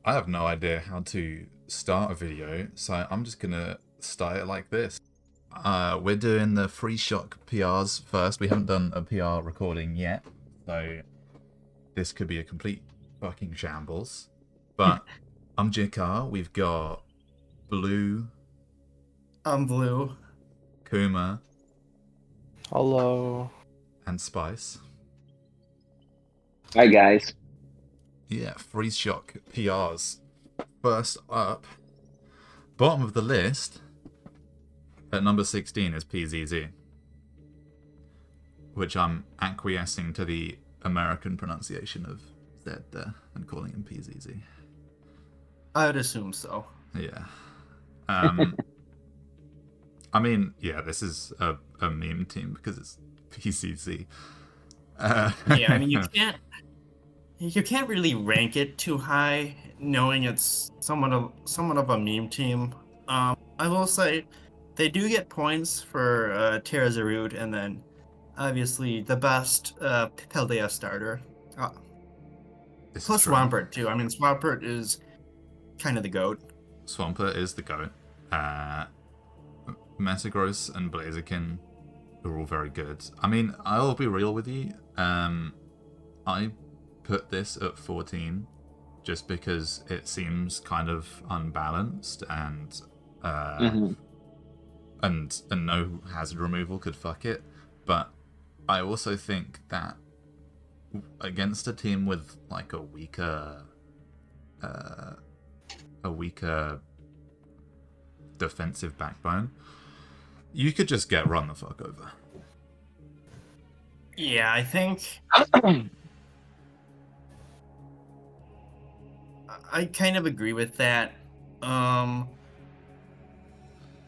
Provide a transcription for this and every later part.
I have no idea how to start a video, so I'm just gonna start it like this. We're doing the free shock PRs first. We haven't done a PR recording yet, so this could be a complete fucking shambles. But I'm Jakar. We've got Blue, I'm Blue. Kuma, Hello. and Spice. Hi guys. Yeah, free shock PRs. First up, bottom of the list at number 16 is PZZ, which I'm acquiescing to the American pronunciation of Z there and calling him PZZ. I would assume so. Yeah. I mean, yeah, this is a meme team because it's PZZ. Yeah, I mean you can't really rank it too high, knowing it's somewhat of a meme team. I will say they do get points for Terra Zarud, and then obviously the best Paldea starter. This Plus is true. Swampert too. I mean Swampert is kind of the GOAT. Swampert is the GOAT. Metagross and Blaziken are all very good. I mean, I'll be real with you. I put this at 14 just because it seems kind of unbalanced and and no hazard removal could fuck it. But I also think that against a team with like a weaker defensive backbone, you could just get run the fuck over. Yeah, I think I kind of agree with that.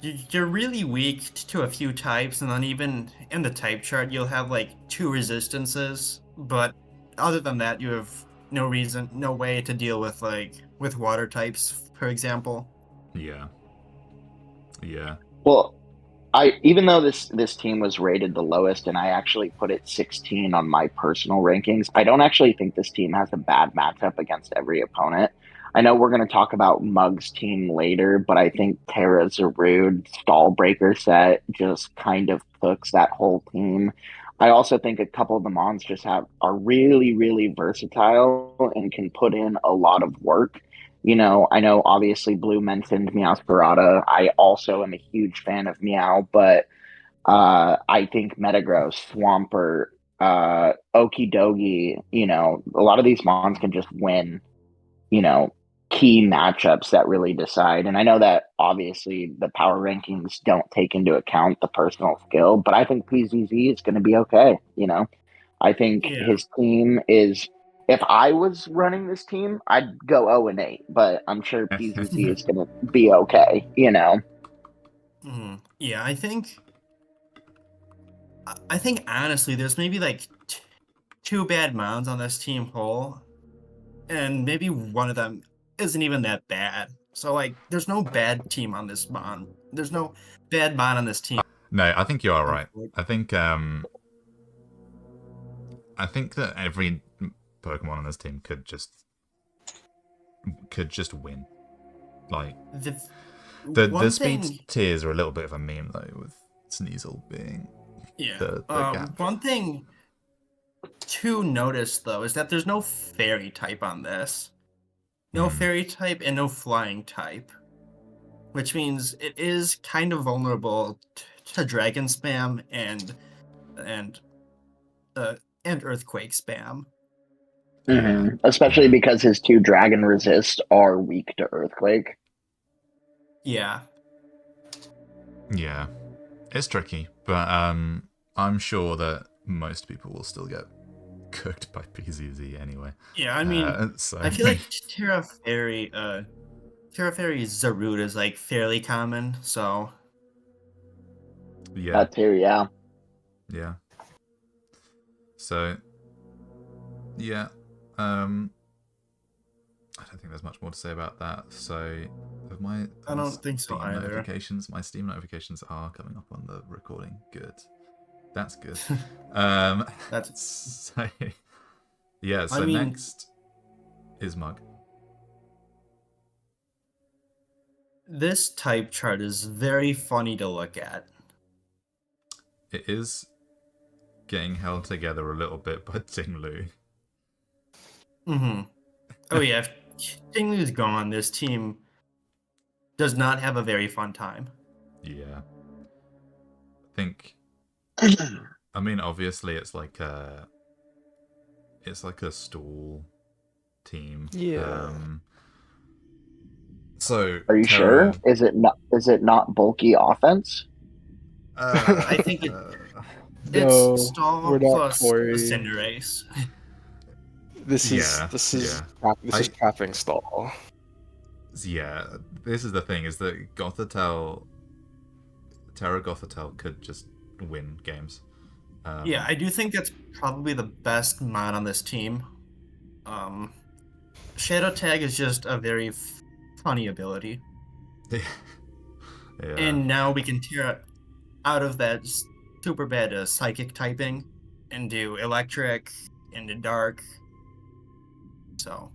You're really weak to a few types, and then even in the type chart, you'll have like 2 resistances. But other than that, you have no way to deal with with water types, for example. Yeah. Well, even though this team was rated the lowest, and I actually put it 16 on my personal rankings, I don't actually think this team has a bad matchup against every opponent. I know we're going to talk about Mug's team later, but I think Terra's a rude stall breaker set just kind of cooks that whole team. I also think a couple of the mons just are really, really versatile and can put in a lot of work. I know obviously Blue mentioned Meowscarada. I also am a huge fan of Meow, but I think Metagross, Swampert, Okidogi, a lot of these mons can just win, you know, key matchups that really decide. And I know that obviously the power rankings don't take into account the personal skill, but I think PZZ is going to be okay. I think Yeah. his team is. If I was running this team, I'd go 0-8, but I'm sure PZZ is going to be okay. Yeah, I think honestly, there's maybe like 2 bad mounds on this team whole, and maybe one of them isn't even that bad. So like, there's no bad team on this mon. There's no bad mon on this team. No, I think you are right. I think that every Pokemon on this team could just win. Like the speed tiers are a little bit of a meme though, with Sneasel being the gap. One thing to notice though is that there's no fairy type on this. No fairy type and no flying type, which means it is kind of vulnerable to dragon spam and earthquake spam. Especially because his 2 dragon resist are weak to earthquake. Yeah, It's tricky, but I'm sure that most people will still get cooked by PZZ anyway. Yeah, I mean, so... I feel like Terra Fairy Zarud is like fairly common, so yeah. That too, yeah. Yeah. So yeah, I don't think there's much more to say about that. So I don't think so either. My Steam notifications are coming up on the recording. Good. That's good. That's so, yeah. So next is Mug. This type chart is very funny to look at. It is getting held together a little bit by Ting-Lu. Oh yeah, if Ting-Lu's gone, this team does not have a very fun time. Yeah. I think I mean obviously it's like a stall team. Yeah. So Are you Terra, sure? Is it not bulky offense? I think No, it's Stall we're not plus Corey. Cinderace. This is Yeah, this is yeah. this is trapping stall. Yeah, this is the thing, is that Terra Gothitelle could just win games. Yeah, I do think that's probably the best mod on this team. Shadow Tag is just a very funny ability. Yeah. And now we can tear out of that super bad psychic typing and do electric into dark. So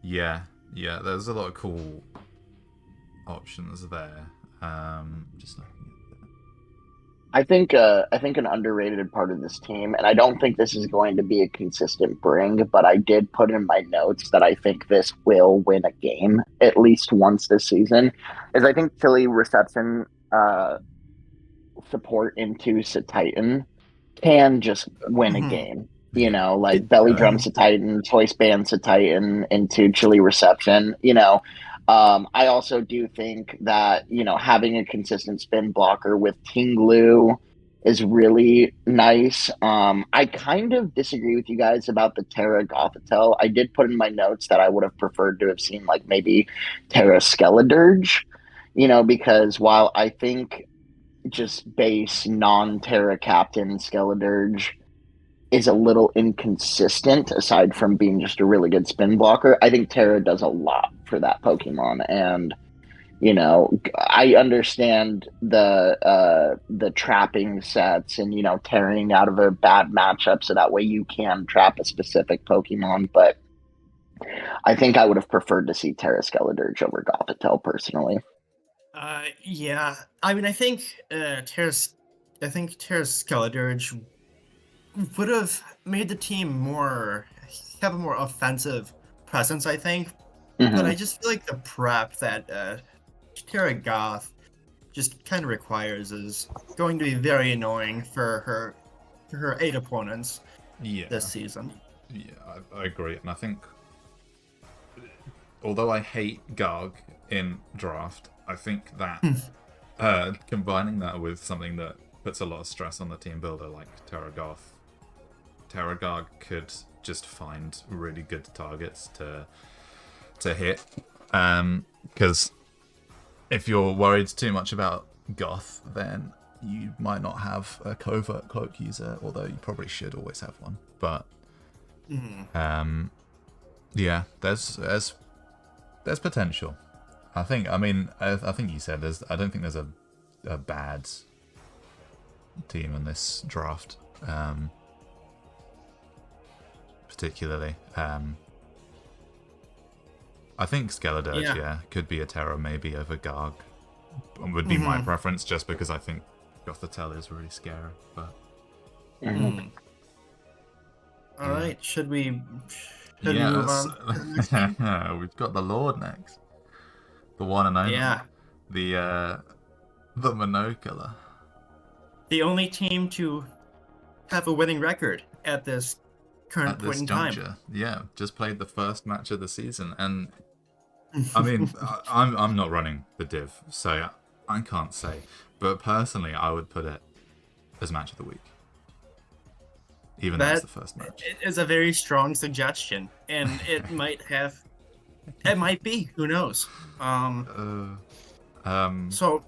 Yeah, there's a lot of cool options there. Just looking I think an underrated part of this team, and I don't think this is going to be a consistent bring, but I did put in my notes that I think this will win a game at least once this season. Is I think Philly reception support into Titan can just win a game. You know, like belly drum Titan, choice band Titan into Chili reception. You know, I also do think that, you know, having a consistent spin blocker with Ting-Lu is really nice. I kind of disagree with you guys about the Terra Gothitelle. I did put in my notes that I would have preferred to have seen like maybe Terra Skeledirge, you know, because while I think just base non-Terra Captain Skeledirge is a little inconsistent aside from being just a really good spin blocker, I think Terra does a lot for that Pokemon. And you know, I understand the trapping sets and, you know, tearing out of a bad matchup so that way you can trap a specific Pokemon, but I think I would have preferred to see Terra Skeledirge over Gothitelle personally. yeah. I mean, I think Terra Skeledirge would have made the team have a more offensive presence, I think. But I just feel like the prep that Terra Goth just kind of requires is going to be very annoying for her 8 opponents this season. Yeah, I agree, and I think although I hate Garg in draft, I think that combining that with something that puts a lot of stress on the team builder like Terra Garg could just find really good targets to hit. Because if you're worried too much about Goth, then you might not have a covert cloak user, although you probably should always have one. But yeah, there's potential. I think you said I don't think there's a bad team in this draft, particularly. I think Skeledirge, could be a Terra maybe over Garg. Would be my preference, just because I think Gothitelle is really scary. But all right, should we move on? We've got the Lord next, the one and only, the Monocular, the only team to have a winning record at this current point in time. Yeah, just played the first match of the season, and I mean, I'm not running the div, so I can't say. But personally, I would put it as match of the week, even though it's the first match. It is a very strong suggestion, and it might be. Who knows? So,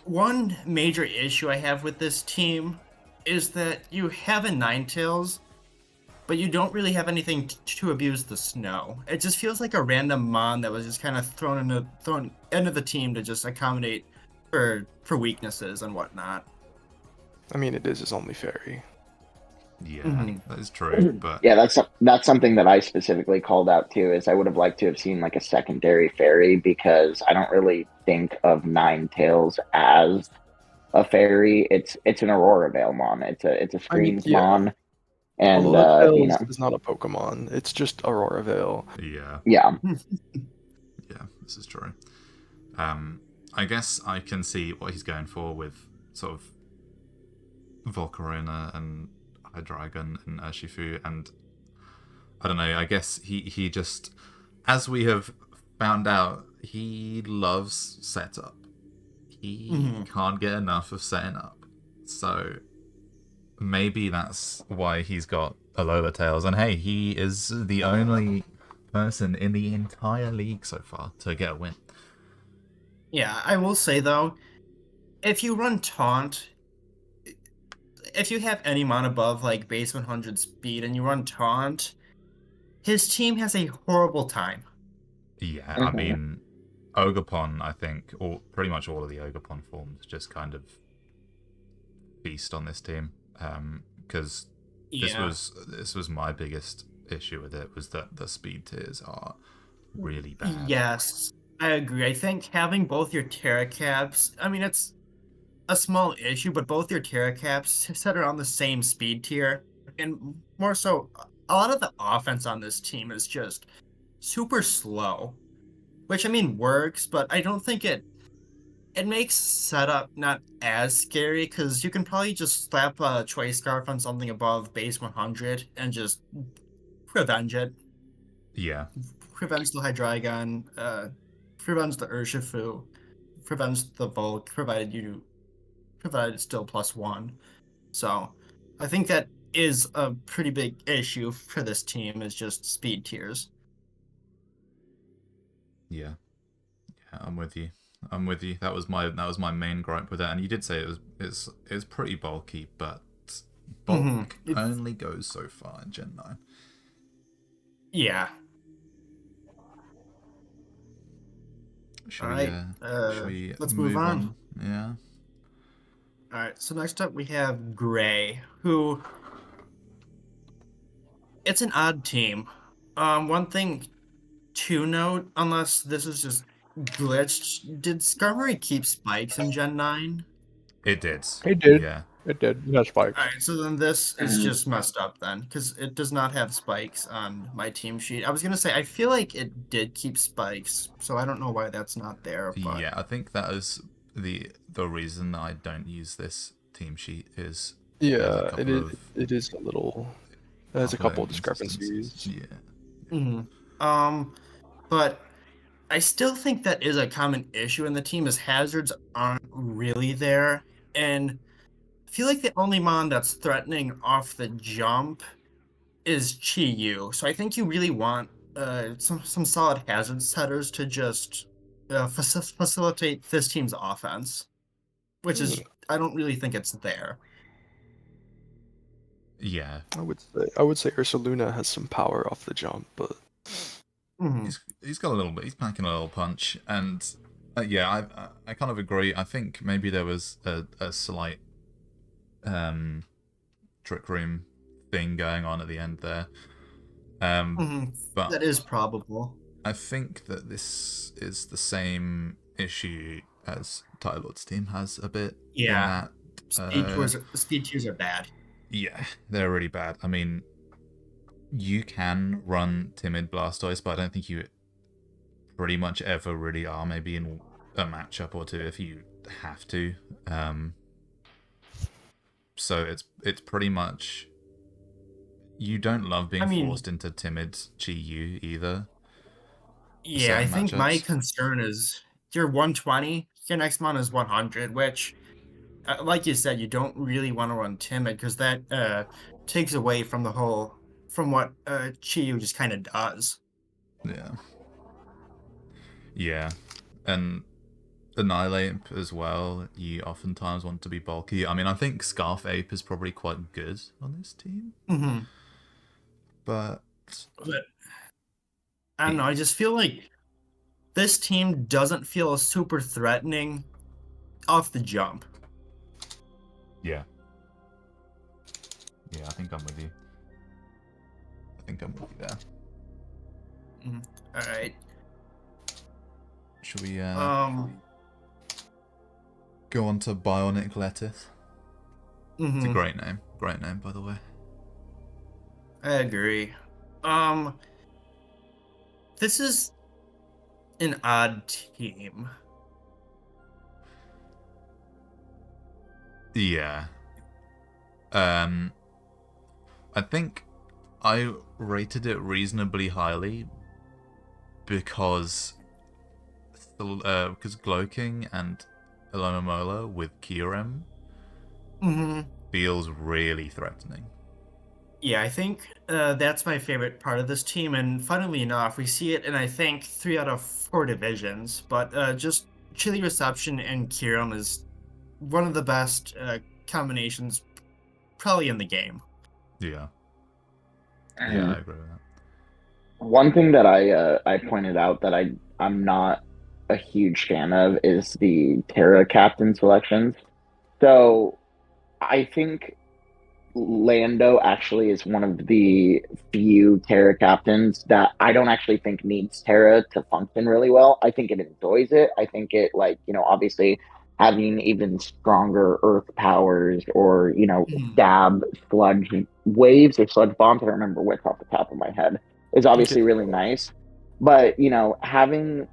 one major issue I have with this team is that you have a Ninetales, but you don't really have anything to abuse the snow. It just feels like a random mon that was just kind of thrown into the team to just accommodate for weaknesses and whatnot. I mean, it is his only fairy. Yeah, that is true. But Yeah, that's something that I specifically called out too. Is I would have liked to have seen like a secondary fairy because I don't really think of Ninetales as a fairy. It's an Aurora Veilmon. It's a I mean, Screams yeah. Mon, and Although that you Veil know, is not a Pokemon, it's just Aurora Veil. yeah, yeah. yeah, this is true. I guess I can see what he's going for with sort of Volcarona and Hydreigon and Urshifu, and I don't know. I guess he just, as we have found out, he loves setup. He can't get enough of setting up. So maybe that's why he's got Alola Tails. And hey, he is the only person in the entire league so far to get a win. Yeah, I will say though, if you run Taunt, if you have any mon above like base 100 speed and you run Taunt, his team has a horrible time. Yeah, I mean, Ogapon, I think, or pretty much all of the Ogapon forms just kind of feast on this team. Because Yeah. this was my biggest issue with it, was that the speed tiers are really bad. Yes, I agree. I think having both your Terracabs, I mean, it's a small issue, but both your Terracabs set around the same speed tier. And more so, a lot of the offense on this team is just super slow, which I mean works, but I don't think it makes setup not as scary because you can probably just slap a Choice Scarf on something above base 100 and just revenge it. Yeah, Prevents the Hydreigon, prevents the Urshifu, prevents the Volk, provided it's still +1. So I think that is a pretty big issue for this team is just speed tiers. yeah, yeah. I'm with you. I'm with you. That was my main gripe with it. And you did say it's pretty bulky, but bulk only goes so far in Gen 9. Yeah. Should All we right. should we Let's move move on. on? Yeah. All right. So next up we have Gray, who it's an odd team. One thing to note, unless this is just glitched, did Skarmory keep spikes in Gen 9? It did. It did. Yeah. It did. It has spikes. Alright, so then this is just messed up then, because it does not have spikes on my team sheet. I was gonna say, I feel like it did keep spikes, so I don't know why that's not there, but... Yeah, I think that is the reason I don't use this team sheet is Yeah, it is. It is a little. There's a couple of inconsistencies. discrepancies. Yeah. But I still think that is a common issue in the team is hazards aren't really there, and I feel like the only mon that's threatening off the jump is Chi-Yu. So I think you really want some solid hazard setters to just facilitate this team's offense, which is I don't really think it's there. Yeah. I would say Ursaluna has some power off the jump, but He's got a little bit. He's packing a little punch, and yeah, I kind of agree. I think maybe there was a slight trick room thing going on at the end there. But that is probable. I think that this is the same issue as Tylord's team has a bit. Yeah. In that, speed tiers are bad. Yeah, they're really bad. I mean, you can run Timid Blastoise, but I don't think you pretty much ever really are. Maybe in a matchup or two if you have to. So it's pretty much you don't love being forced into Timid Chi-Yu either. Yeah, I think my concern is you're 120, your next mon is 100, which, like you said, you don't really want to run Timid because that takes away from what Chi-Yu just kind of does. Yeah. Yeah. And Annihilate as well, you oftentimes want to be bulky. I mean, I think Scarf Ape is probably quite good on this team. But I don't know, I just feel like this team doesn't feel super threatening off the jump. Yeah. Yeah, I think I'm with you. There. All right. Should we go on to Bionic Lettuce? It's a great name. Great name, by the way. I agree. This is an odd team. Yeah. I think I rated it reasonably highly because Glowking and Alomomola with Kyurem feels really threatening. Yeah, I think that's my favorite part of this team, and funnily enough, we see it in, I think, 3 out of 4 divisions, but just Chili Reception and Kyurem is one of the best combinations probably in the game. Yeah. Yeah, I agree with that. One thing that I pointed out that I'm not a huge fan of is the Terra captain selections. So I think Lando actually is one of the few Terra captains that I don't actually think needs Terra to function really well. I think it enjoys it. I think it, like, obviously having even stronger earth powers, or, stab sludge waves or sludge bombs, I don't remember what's off the top of my head, is obviously really nice. But, having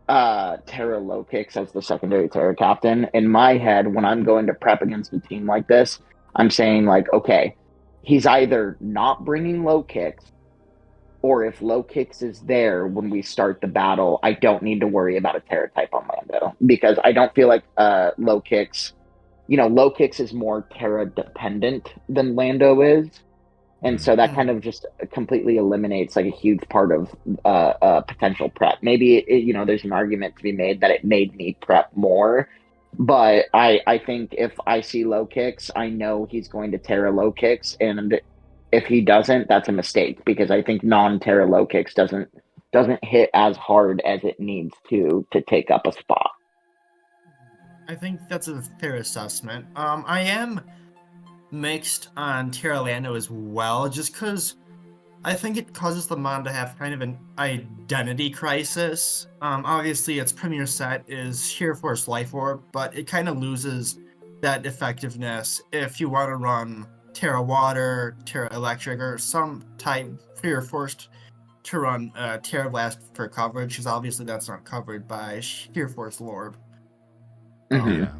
Terra low kicks as the secondary Terra captain, in my head, when I'm going to prep against a team like this, I'm saying, like, okay, he's either not bringing low kicks, or if low kicks is there when we start the battle, I don't need to worry about a Terra type on Lando, because I don't feel like low kicks is more Terra dependent than Lando is. And so that kind of just completely eliminates like a huge part of potential prep. Maybe there's an argument to be made that it made me prep more, but I think if I see low kicks, I know he's going to Terra low kicks, and if he doesn't, that's a mistake, because I think non-Terra low kicks doesn't hit as hard as it needs to take up a spot. I think that's a fair assessment. I am mixed on Terra Lando as well, just because I think it causes the mon to have kind of an identity crisis. Obviously, its premier set is Sheer Force Life Orb, but it kind of loses that effectiveness if you want to run Terra Water, Terra Electric, or some type where you're forced to run Terra Blast for coverage, because obviously that's not covered by Sheer Force Orb. Yeah.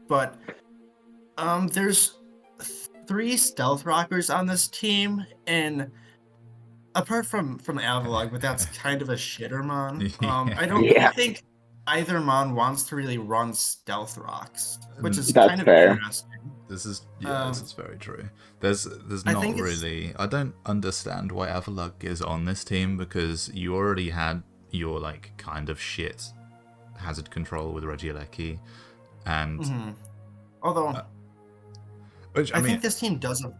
But there's 3 stealth rockers on this team, and apart from Avalog, but that's kind of a shittermon. I don't think either mon wants to really run stealth rocks, which is That's kind of fair. interesting. This is very true. There's not really. I don't understand why Avalug is on this team, because you already had your like kind of shit hazard control with Regieleki, and although which I think this team does a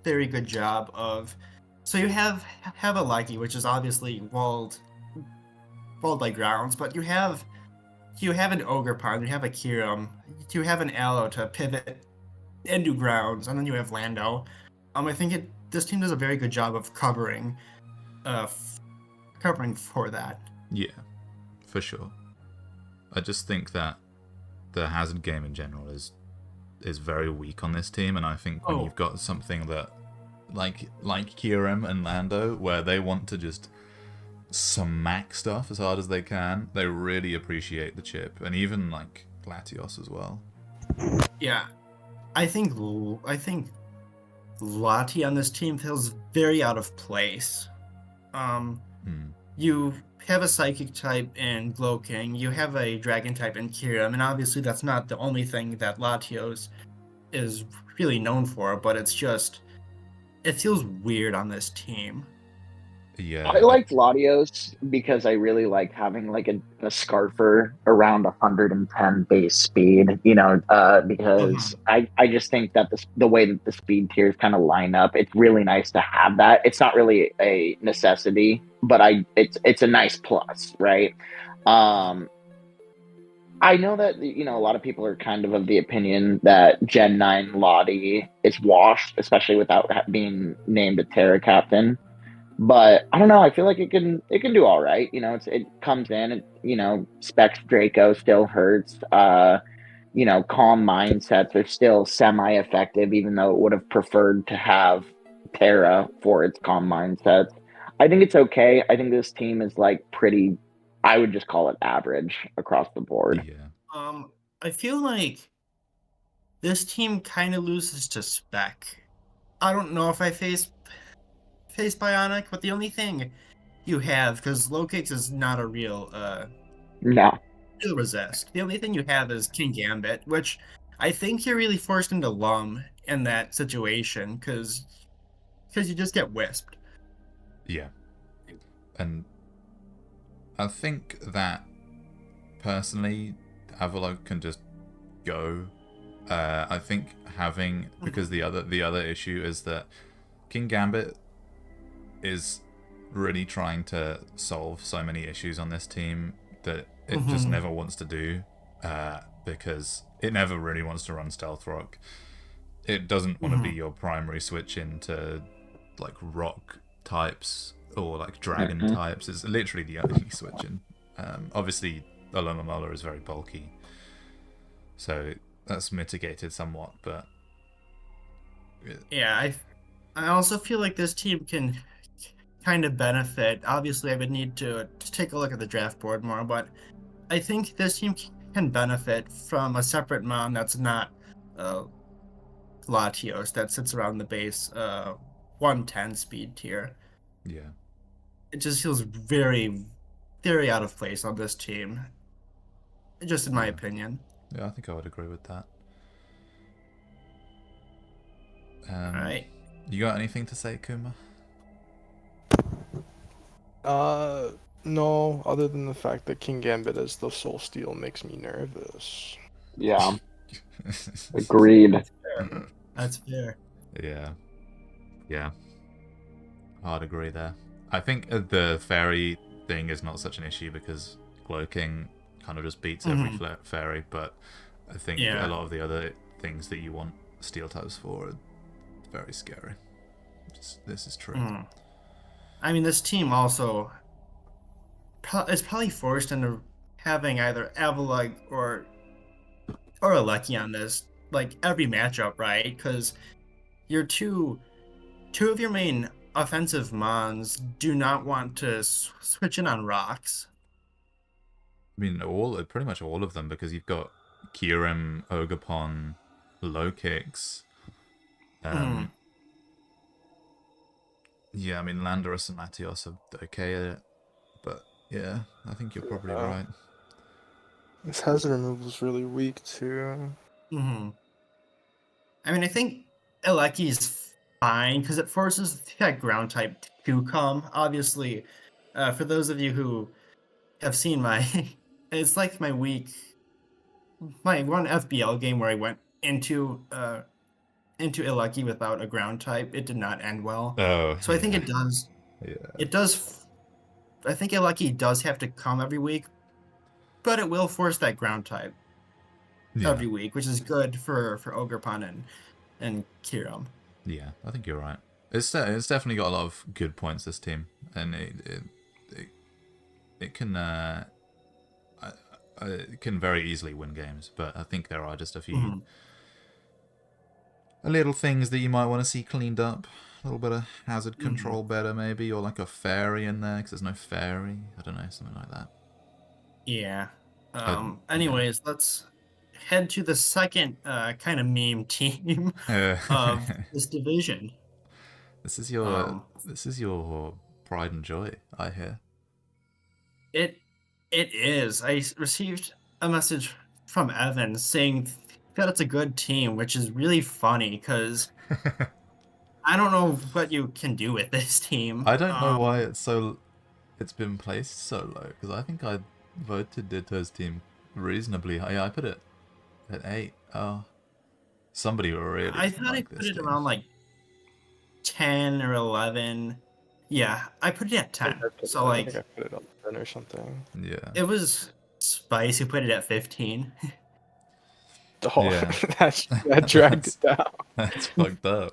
very good job of. So you have a Lucky, which is obviously walled by grounds, but you have an Ogre Pond, you have a Kyurem, you have an Aloe to pivot and do grounds, and then you have Lando. I think this team does a very good job of covering for that. Yeah, for sure. I just think that the hazard game in general is very weak on this team, and I think when you've got something that like Kyurem and Lando, where they want to just smack stuff as hard as they can, they really appreciate the chip, and even like Latios as well. Yeah, I think Lati on this team feels very out of place. You have a Psychic type in Glowking, you have a Dragon type in Kyurem, and obviously that's not the only thing that Latios is really known for, but it's just, it feels weird on this team. Yeah, I like Latios because I really like having like a Scarfer around 110 base speed, because I just think that the way that the speed tiers kind of line up, it's really nice to have that. It's not really a necessity, but it's a nice plus, right? I know that a lot of people are kind of the opinion that Gen 9 Lottie is washed, especially without being named a Terra captain. But I don't know. I feel like it can do all right. It comes in and specs Draco still hurts. Calm mindsets are still semi-effective, even though it would have preferred to have Terra for its calm mindsets. I think it's okay. I think this team is like pretty. I would just call it average across the board. Yeah. I feel like this team kind of loses to spec. I don't know if I face Bionic, but the only thing you have, because low kicks is not a real No. resist. The only thing you have is King Gambit, which I think you're really forced into Lum in that situation because you just get wisped. Yeah. And I think that personally, Avalok can just go. I think because the other issue is that King Gambit is really trying to solve so many issues on this team that it just never wants to do, because it never really wants to run Stealth Rock. It doesn't want to be your primary switch into like rock types or like dragon types. It's literally the only switch in. Obviously, Alomomola is very bulky, so that's mitigated somewhat. But yeah, I also feel like this team can kind of benefit. Obviously, I would need to take a look at the draft board more, but I think this team can benefit from a separate mon that's not Latios, that sits around the base 110 speed tier. yeah, It just feels very, very out of place on this team, just in my opinion. yeah, I think I would agree with that. All right. You got anything to say, Kuma? No, other than the fact that King Gambit as the Soul Steel makes me nervous. Yeah. Agreed. That's fair. Yeah. Hard agree there. I think the fairy thing is not such an issue because Glow King kind of just beats every fairy, but I think a lot of the other things that you want steel types for are very scary. This is true. I mean, this team also is probably forced into having either Avalug or Alecki on this, like every matchup, right? Because your two of your main offensive mons do not want to switch in on rocks. I mean, pretty much all of them, because you've got Kyurem, Ogapon, low kicks. Yeah, I mean, Landorus and Latios are okay at it, but yeah, I think you're probably right. This hazard removal is really weak too. I mean, I think Alecki is fine because it forces that ground type to come. Obviously, for those of you who have seen it's like my one FBL game where I went into Alecki without a ground type. It did not end well. Oh, so I think it does. Yeah. It does. I think Alecki does have to come every week, but it will force that ground type every week, which is good for Ogrepon and Kyurem. Yeah, I think you're right. It's definitely got a lot of good points, this team, and it can very easily win games, but I think there are just a few little things that you might want to see cleaned up. A little bit of hazard control better, maybe, or like a fairy in there, because there's no fairy. I don't know, something like that. Yeah. Anyways, let's head to the second kind of meme team of this division. This is your pride and joy, I hear. It is. I received a message from Evan saying that it's a good team, which is really funny because I don't know what you can do with this team. I don't know why it's been placed so low, because I think I voted Ditto's team reasonably high. Yeah, I put it at 8. Oh, somebody really. I thought I put it around like 10 or 11. Yeah, I put it at 10. So I like, think I put it on 10 or something. Yeah. It was Spice, who put it at 15. Oh, Yeah. that dragged it down. That's fucked up.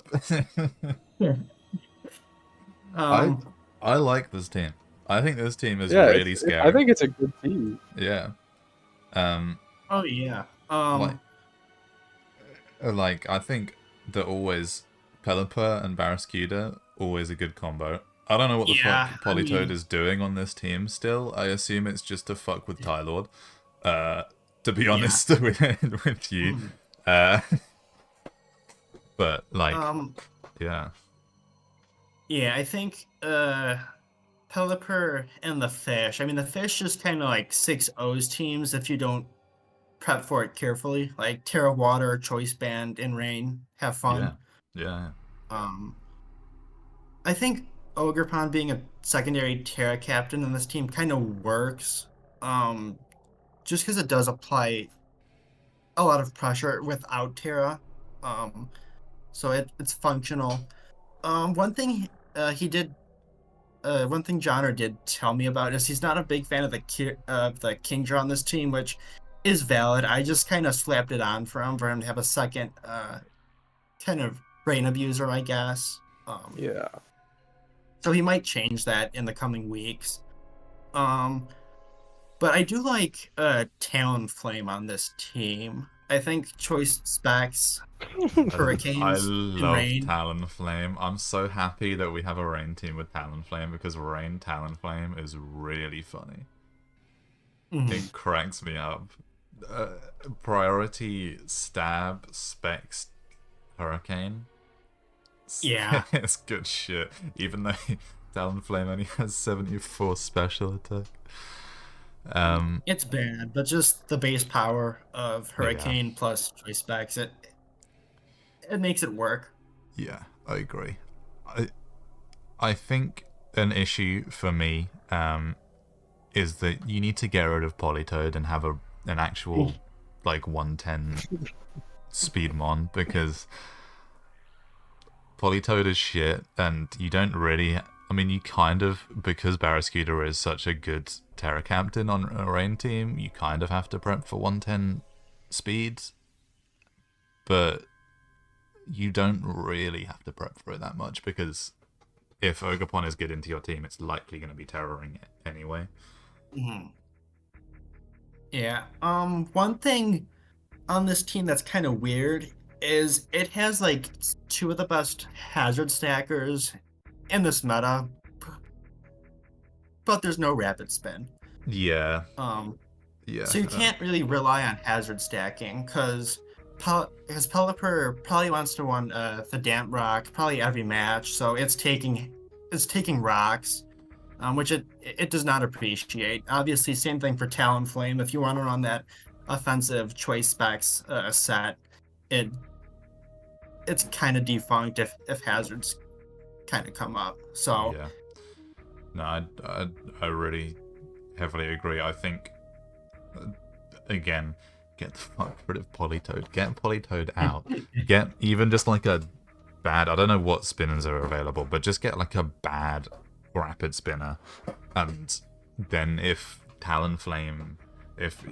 Um, I like this team. I think this team is Yeah, really scary. I think it's a good team. Yeah. oh yeah. Like I think that always Pelipper and Barraskewda always a good combo. I don't know what the Yeah, fuck I Politoad mean- is doing on this team still. I assume it's just to fuck with Tylord. To be honest with you. But like yeah. Yeah, I think Pelipper and the Fish. I mean, the Fish is kind of like 6-O's teams if you don't prep for it carefully. Like Terra Water, Choice Band, and Rain. Have fun. Yeah. I think Ogerpon being a secondary Terra captain in this team kind of works. Just because it does apply a lot of pressure without Terra. So it's functional. One thing one thing Johnner did tell me about is he's not a big fan of the Kingdra on this team, which is valid. I just kind of slapped it on for him to have a second kind of brain abuser, I guess. Yeah. So he might change that in the coming weeks. But I do like Talonflame on this team. I think choice specs, Hurricanes, I and love Rain. Talonflame. I'm so happy that we have a Rain team with Talonflame because Rain Talonflame is really funny. It cracks me up. Priority Stab Specs Hurricane. Yeah. It's good shit. Even though Talonflame only has 74 special attack. It's bad, but just the base power of Hurricane plus choice specs, it makes it work. Yeah, I agree. I think an issue for me is that you need to get rid of Politoad and have an actual like 110 Speedmon, because Politoad is shit and you don't really... I mean, you kind of, because Barraskewda is such a good Terra Captain on a Rain team, you kind of have to prep for 110 speeds, but you don't really have to prep for it that much, because if Ogerpon is good into your team, it's likely going to be terroring it anyway. Yeah. One thing on this team that's kind of weird is it has like two of the best hazard stackers in this meta, but there's no rapid spin. Yeah. Yeah. So you can't really rely on hazard stacking because Pelipper probably wants to run the Damp Rock probably every match, so it's taking rocks, which it does not appreciate. Obviously, same thing for Talonflame. If you want to run that offensive choice specs set, it's kind of defunct if hazards kind of come up. So yeah. No, I really heavily agree. I think, again, get the fuck rid of Politoad. Get Politoad out. Get even just like a bad... I don't know what spinners are available, but just get like a bad rapid spinner. And then if Talonflame... If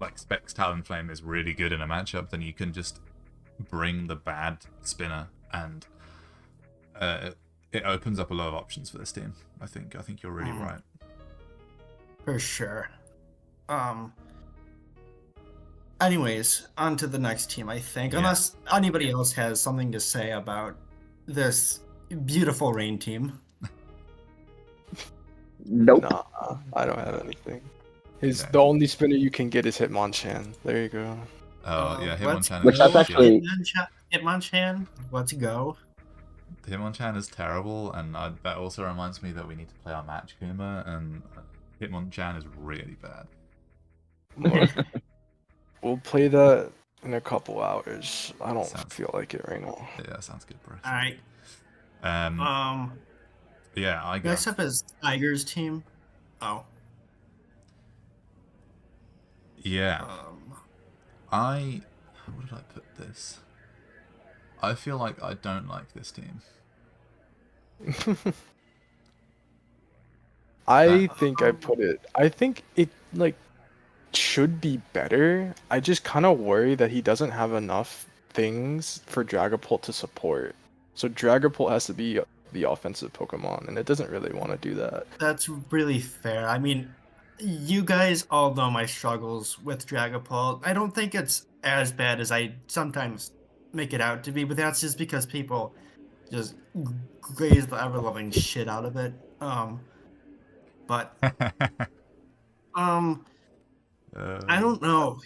like Specs Talonflame is really good in a matchup, then you can just bring the bad spinner, and it opens up a lot of options for this team. I think you're really right. For sure. Anyways, on to the next team, I think. Unless anybody else has something to say about this beautiful Rain team. Nope. Nah, I don't have anything. The only spinner you can get is Hitmonchan. There you go. Oh, yeah, Hitmonchan. Which that's actually... Hitmonchan, let's go. Hitmonchan is terrible, and that also reminds me that we need to play our match Kuma, and Hitmonchan is really bad. We'll play that in a couple hours. I don't Sounds... feel like it right now. Yeah, sounds good, bro. Alright. Yeah, I go. Next up is Tiger's team. Oh. Yeah. Where did I put this? I feel like I don't like this team. I think it, like, should be better. I just kind of worry that he doesn't have enough things for Dragapult to support. So Dragapult has to be the offensive Pokemon, and it doesn't really want to do that. That's really fair. I mean, you guys all know my struggles with Dragapult. I don't think it's as bad as I sometimes make it out to be, but that's just because people just graze the ever-loving shit out of it. But I don't know.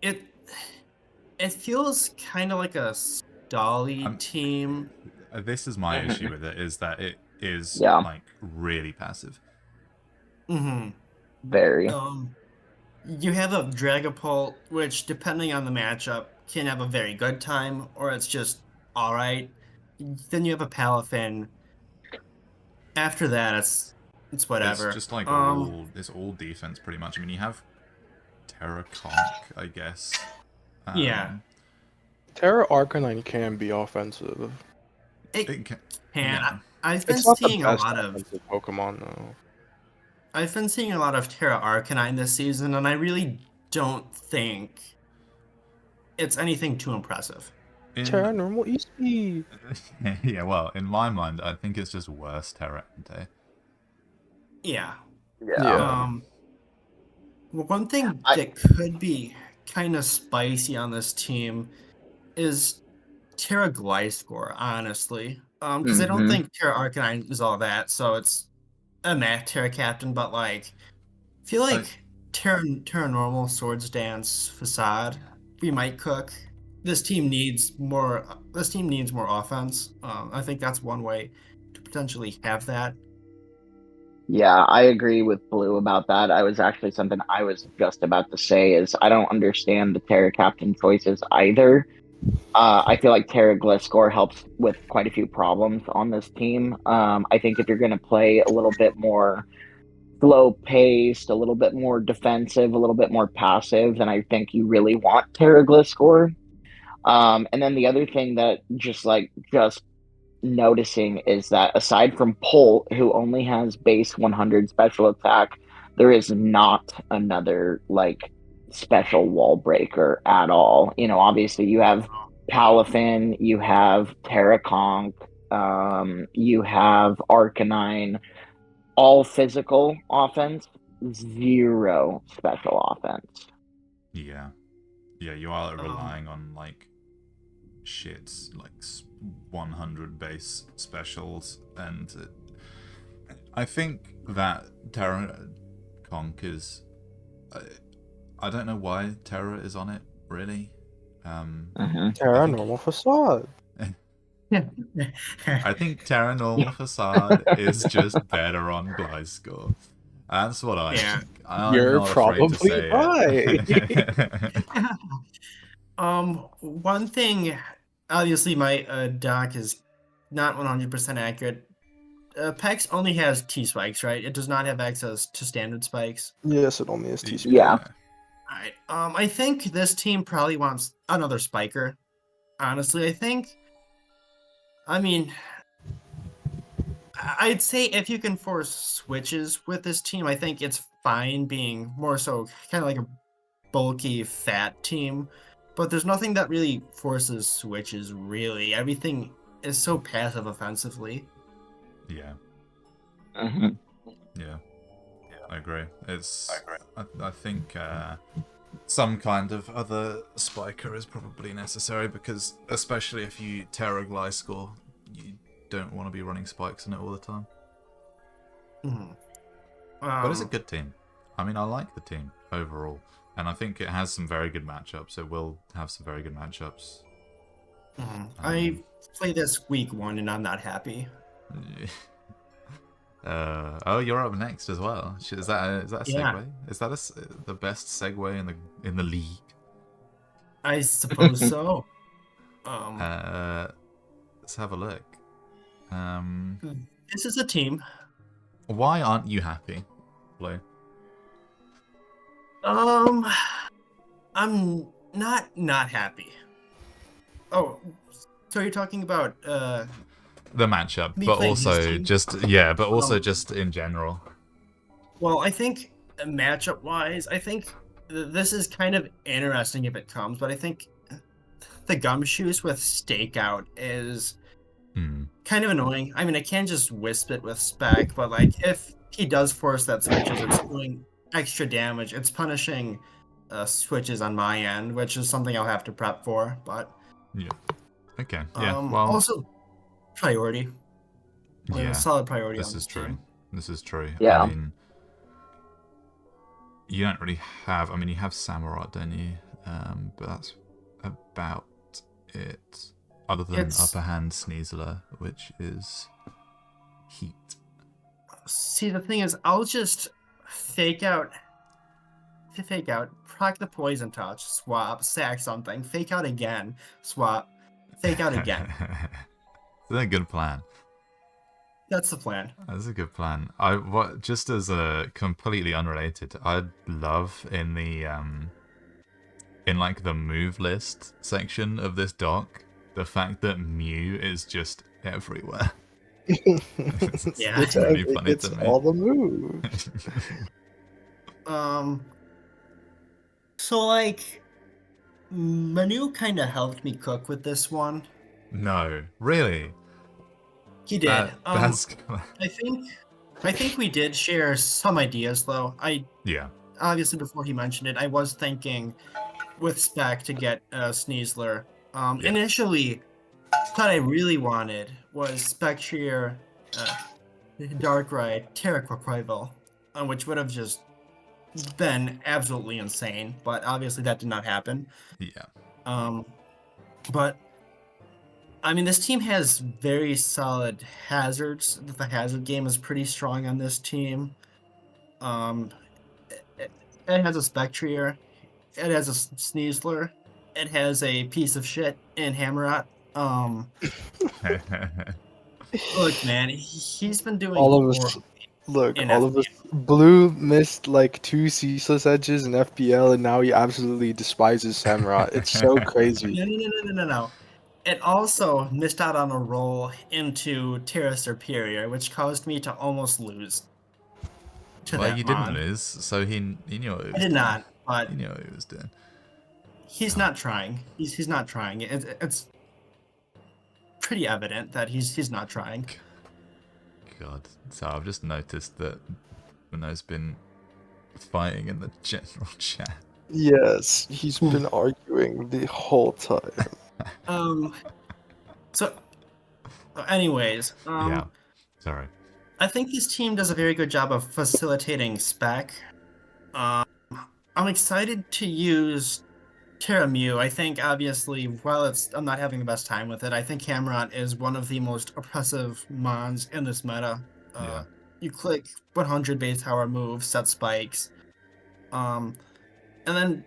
It feels kind of like a stally team. This is my issue with it, is that it is Yeah. like really passive. Mm-hmm. Very. You have a Dragapult, which, depending on the matchup, can have a very good time, or it's just alright. Then you have a Palafin. After that, it's whatever. It's just like it's all defense pretty much. I mean, you have Terraconk, I guess. Yeah. Terra Arcanine can be offensive. It can. Yeah. I've been It's not the seeing a best lot of offensive Pokemon though. I've been seeing a lot of Terra Arcanine this season, and I really don't think it's anything too impressive. Terra normal Eevee. Yeah, well, in my mind, I think it's just worse Terra Entei. Yeah. Yeah. One thing that could be kind of spicy on this team is Terra Gliscor, honestly. Because I don't think Terra Arcanine is all that, so it's a math Terra Captain, but like, I feel like Terra Normal, Swords Dance, Facade, we might cook. This team needs more offense. I think that's one way to potentially have that. Yeah, I agree with Blue about that. I was actually something I was just about to say is I don't understand the Terra Captain choices either. I feel like Terra Gliscor helps with quite a few problems on this team. I think if you're going to play a little bit more slow-paced, a little bit more defensive, a little bit more passive, then I think you really want Terra Gliscor. And then the other thing that just noticing is that aside from Polt, who only has base 100 special attack, there is not another like special wall breaker at all. You know, obviously you have Palafin, you have Terraconk, you have Arcanine, all physical offense, zero special offense. Yeah, you are relying on like shits like 100 base specials, and I think that Terraconk is. I don't know why Terra is on it really. Terra normal Facade. I think Terra normal Facade is just better on Gliscor. That's what I think. You're probably right. One thing, obviously my doc is not 100% accurate. PEX only has T-spikes, right? It does not have access to standard spikes. Yes, it only has T-spikes. Yeah. Alright, I think this team probably wants another spiker. Honestly, I mean, I'd say if you can force switches with this team, I think it's fine being more so kind of like a bulky, fat team. But there's nothing that really forces switches, really. Everything is so passive offensively. Yeah. Mm-hmm. Yeah. I agree. I think some kind of other spiker is probably necessary, because especially if you Terra Gliscor, you don't want to be running spikes in it all the time. But it's a good team. I mean, I like the team overall, and I think it has some very good matchups. It will have some very good matchups. I play this week 1 and I'm not happy. Oh, you're up next as well. Is that a segue? Yeah. Is that the best segue in the league? I suppose so. Let's have a look. This is a team. Why aren't you happy, Blue? I'm not happy. Oh, so you're talking about The matchup, me but playing also his team? just in general. Well, I think matchup wise, I think this is kind of interesting if it comes, but I think the gumshoes with stakeout is kind of annoying. I mean, I can't just wisp it with spec, but like if he does force that switches, it's doing extra damage. It's punishing switches on my end, which is something I'll have to prep for. But Yeah. Okay. Yeah. Well. Also, priority. Yeah. Solid priority. This on is this true. team. This is true. Yeah. I mean, you don't really have. I mean, you have Samurai, don't you? But that's about it. Other than upper hand Sneasler, which is heat. See, the thing is, I'll just fake out, proc the poison touch, swap, sack something, fake out again, swap, fake out again. That's a good plan. That's the plan. That's a good plan. Just as a completely unrelated, I'd love in the in like the move list section of this doc, the fact that Mew is just everywhere. It's really funny it's to me. all the moves. So like, Manu kind of helped me cook with this one. No, really. He did. That's. I think we did share some ideas though. Yeah. Obviously before he mentioned it, I was thinking with spec to get Sneasler. Initially, what I really wanted was spec sheer, Darkrai, Terraquaquavel, which would have just been absolutely insane. But obviously that did not happen. Yeah. But I mean, this team has very solid hazards. The hazard game is pretty strong on this team. It has a Spectrier. It has a Sneasler. It has a piece of shit in Hammerat. Look, man, he's been doing all of us. Look, all of us. Blue missed like 2 ceaseless edges in FPL, and now he absolutely despises Samurott. It's so crazy. No. It also missed out on a roll into Terra Superior, which caused me to almost lose. Well, you didn't lose, so he knew what he was doing. I did not, but he knew what he was doing. He's not trying. He's not trying. It's pretty evident that he's not trying. God, so I've just noticed that Mano's been fighting in the general chat. Yes, he's been arguing the whole time. So, anyways, yeah, sorry. I think this team does a very good job of facilitating spec. I'm excited to use Terra Mew. I think, obviously, while I'm not having the best time with it, I think Cameron is one of the most oppressive mons in this meta. Yeah. You click 100 base power moves, set spikes. And then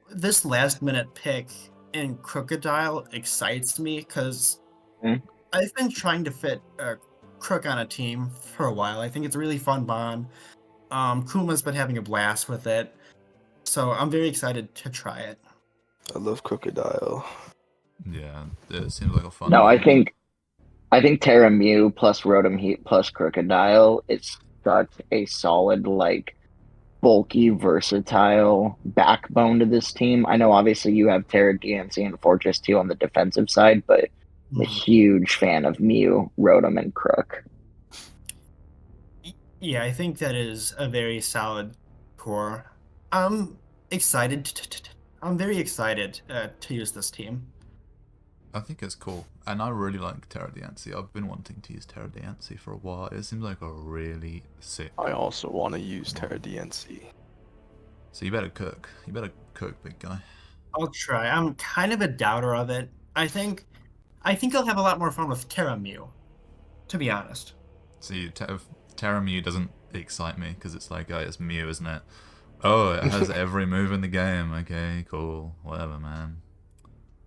this last minute pick in Crocodile excites me because I've been trying to fit Crook on a team for a while. I think it's a really fun bond. Kuma's been having a blast with it. So I'm very excited to try it. I love Crocodile. Yeah, it seems like a fun. No, I think Terra Mew plus Rotom Heat plus Crocodile is such a solid, like, bulky, versatile backbone to this team. I know obviously you have Terra DNC and Fortress 2 on the defensive side, but I'm a huge fan of Mew, Rotom, and Crook. Yeah, I think that is a very solid core. I'm excited. I'm very excited to use this team. I think it's cool, and I really like Terra DNC. I've been wanting to use Terra DNC for a while. It seems like a really sick. I also want to use Terra DNC. So you better cook. You better cook, big guy. I'll try. I'm kind of a doubter of it. I think I'll have a lot more fun with Terra Mew, to be honest. See, Terra Mew doesn't excite me because it's like, oh, it's Mew, isn't it? Oh, it has every move in the game. Okay, cool, whatever, man.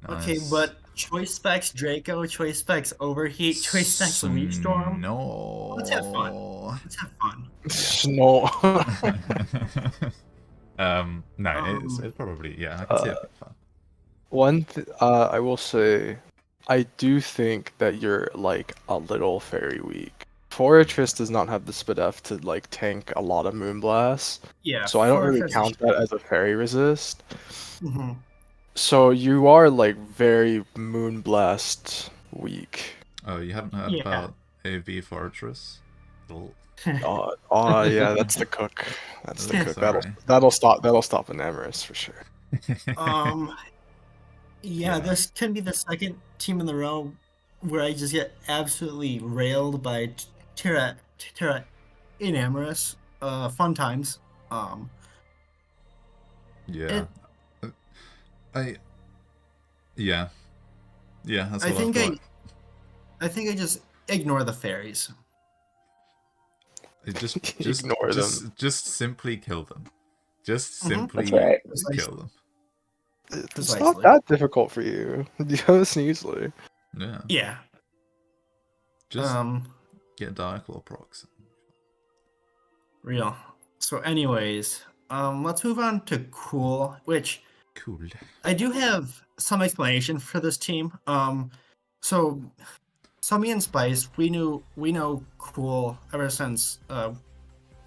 Nice. Okay, but Choice Specs Draco, Choice Specs Overheat, Choice Specs Weak Storm. No. Let's have fun. Let's have fun. No. No, it's probably, yeah, I can see it being fun. I will say, I do think that you're like a little very weak Fortress does not have the SPDF to like tank a lot of Moonblast, Yeah. so I don't really Fortress count that as a fairy resist. Mm-hmm. So you are like very Moonblast weak. Oh, you haven't heard Yeah. about AV Fortress? Oh, Yeah, that's the cook. That's the cook. sorry. That'll stop an Emrys for sure. Yeah, this can be the second team in the row where I just get absolutely railed by Terra in Amorous. Fun times. Yeah. I yeah. Yeah, that's I what I've think got. I think I just ignore the fairies. Just Ignore them. just simply kill them. Just Mhm. simply That's right. kill them. It's not Precisely. that difficult for you. You have Sneasler. Yeah. Yeah. Just get Diaclaw procs. Real. So anyways, let's move on to Cool, which Cool. I do have some explanation for this team. So me and Spice, we know Cool ever since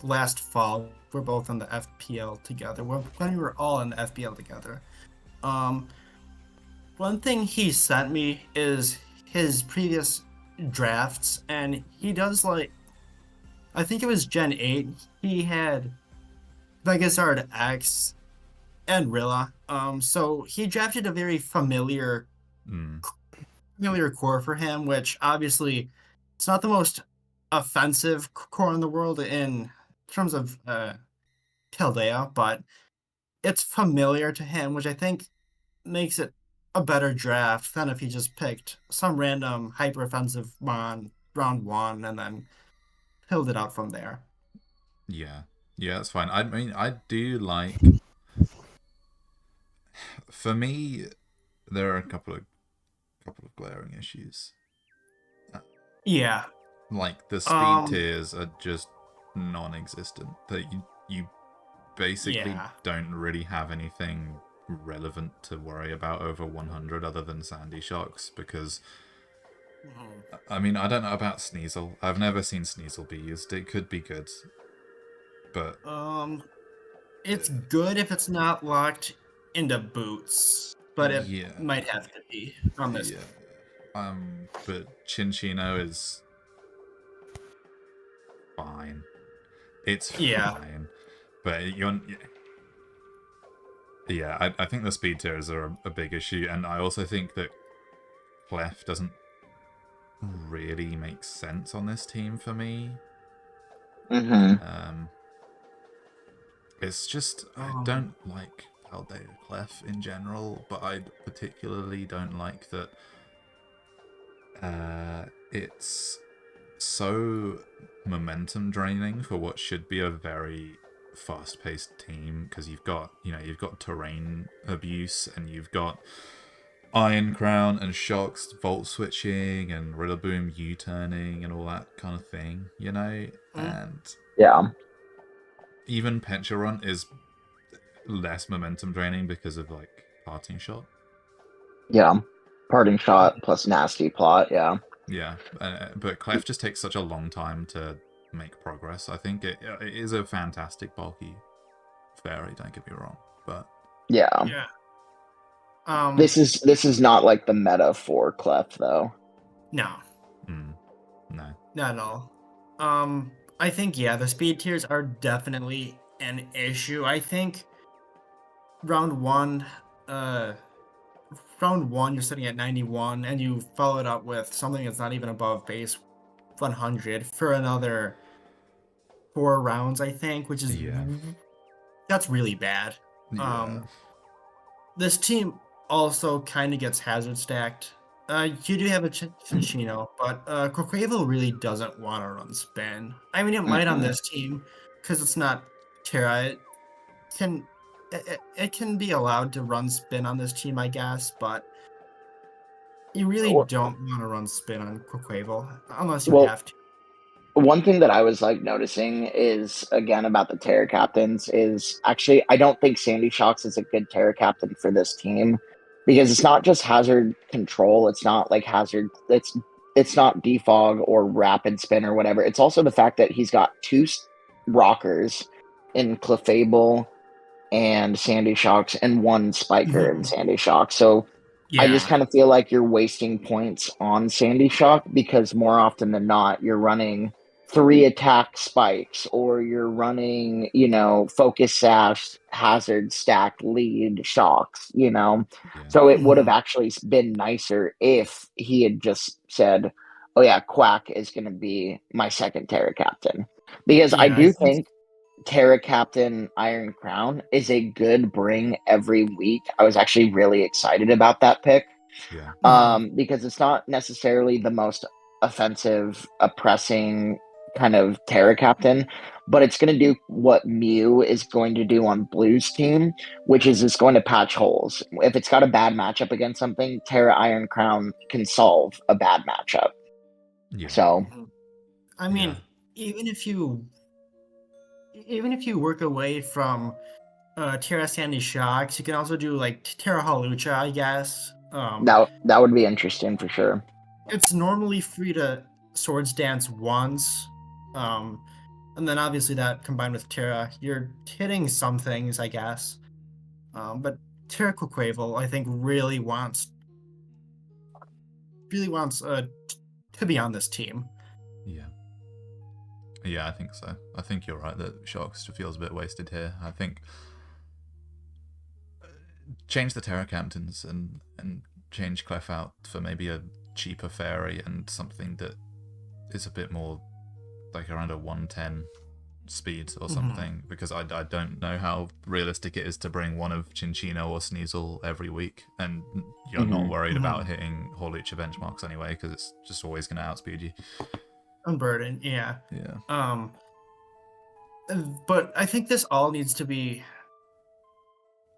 last fall. We're both in the FPL together. When we were all in the FPL together. One thing he sent me is his previous drafts, and he does like, I think it was Gen 8. He had Megazard X and Rilla. So he drafted a very familiar core for him, which obviously it's not the most offensive core in the world in terms of Paldea, but it's familiar to him, which I think makes it a better draft than if he just picked some random hyper offensive mon round 1 and then filled it out from there. Yeah. Yeah, that's fine. I mean, I do like. For me, there are a couple of glaring issues. Yeah. Like the speed tiers are just non-existent. That you basically don't really have anything relevant to worry about over 100 other than Sandy Shocks, because I mean, I don't know about Sneasel. I've never seen Sneasel be used. It could be good, but it's good if it's not locked into boots, but it might have to be on this. But Chinchino is fine. It's fine, but I think the speed tiers are a big issue, and I also think that Clef doesn't really make sense on this team for me. It's just I don't like Paldea Clef in general, but I particularly don't like that it's so momentum draining for what should be a very fast-paced team, because you've got terrain abuse, and you've got Iron Crown and Shocks volt switching and Rillaboom U-turning and all that kind of thing, and even Pencharon is less momentum draining because of like Parting Shot. Parting Shot plus Nasty Plot. But Clef just takes such a long time to make progress. I think it is a fantastic bulky fairy, don't get me wrong, but this is not like the meta for Clef though. No. No, not at all. I think the speed tiers are definitely an issue. I think round one you're sitting at 91, and you follow it up with something that's not even above base 100 for another 4 rounds, I think, which is that's really bad. This team also kind of gets hazard stacked. You do have a Chinchino, but Quaquaval really doesn't want to run spin. I mean, it might on this team because it's not Terra. It can be allowed to run spin on this team, I guess, but you really don't want to run spin on Quaquaval unless you have to. One thing that I was like noticing is, again, about the Terra captains is actually I don't think Sandy Shocks is a good Terra captain for this team, because it's not just hazard control. It's not like hazard. It's it's not defog or rapid spin or whatever. It's also the fact that he's got two rockers in Clefable and Sandy Shocks and one spiker in Sandy Shock. So I just kind of feel like you're wasting points on Sandy Shock because more often than not, you're running 3 attack spikes or you're running, you know, focus sash, hazard stack, lead shocks, you know. Yeah. So it would have actually been nicer if he had just said, oh yeah, Quack is going to be my second Terra captain. Because I do think Terra Captain Iron Crown is a good bring every week. I was actually really excited about that pick. Yeah. Because it's not necessarily the most offensive, oppressing kind of Terra Captain, but it's going to do what Mew is going to do on Blue's team, which is it's going to patch holes. If it's got a bad matchup against something, Terra Iron Crown can solve a bad matchup. Yeah. So, I mean, even if you work away from Terra Sandy Shocks, you can also do like Terra Halucha, I guess. that would be interesting for sure. It's normally free to Swords Dance once, and then obviously that combined with Terra, you're hitting some things, I guess. But Terra Quaquavel, I think, really wants to be on this team. Yeah. Yeah, I think so. I think you're right that Shocks feels a bit wasted here. I think change the Terra Captains and change Clef out for maybe a cheaper fairy and something that is a bit more like around a 110 speed or something, because I don't know how realistic it is to bring one of Chinchino or Sneasel every week, and you're not worried about hitting Horlucha benchmarks anyway, because it's just always going to outspeed you. Unburdened, yeah. Yeah. But I think this all needs to be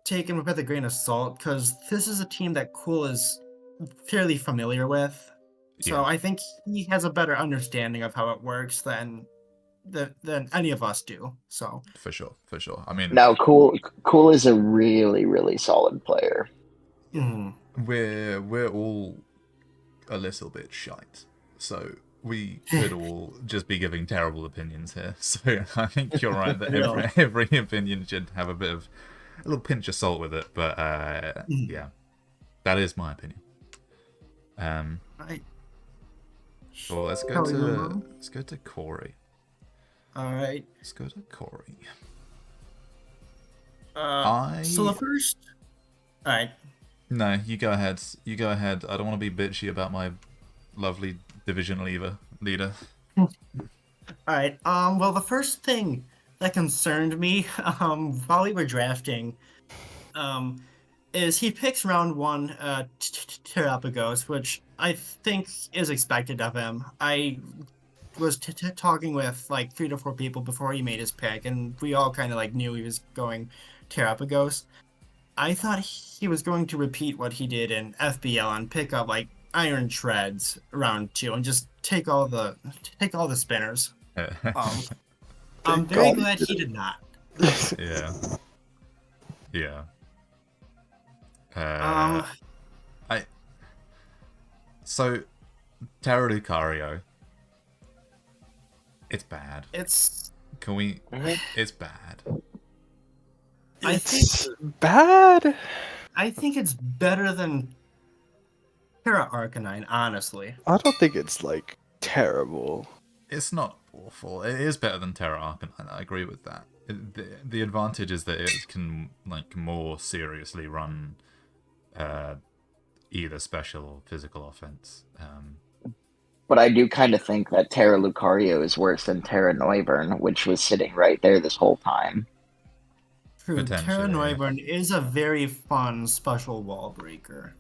taken with a grain of salt, because this is a team that Cool is fairly familiar with. So I think he has a better understanding of how it works than any of us do. So for sure. I mean, no, Cool is a really, really solid player. We're all a little bit shite, so we could all just be giving terrible opinions here. So I think you're right that every opinion should have a little pinch of salt with it. But yeah, that is my opinion. Well, let's go to Corey. All right. Let's go to Corey. So the first. All right. No, you go ahead. I don't want to be bitchy about my lovely division leader. All right. Well, the first thing that concerned me while we were drafting is he picks round 1 Terapagos, which I think is expected of him. I was talking with like 3 to 4 people before he made his pick, and we all kind of like knew he was going Terapagos. I thought he was going to repeat what he did in FBL and pick up like Iron Treads round 2 and just take all the spinners. I'm very glad he did not. Yeah. So Terra Lucario, it's bad. It's bad. It's bad. I think it's better than Terra Arcanine, honestly. I don't think it's like terrible. It's not awful. It is better than Terra Arcanine. I agree with that. The advantage is that it can like more seriously run either special or physical offense. But I do kind of think that Terra Lucario is worse than Terra Noivern, which was sitting right there this whole time. True, Terra Noivern is a very fun special wall breaker.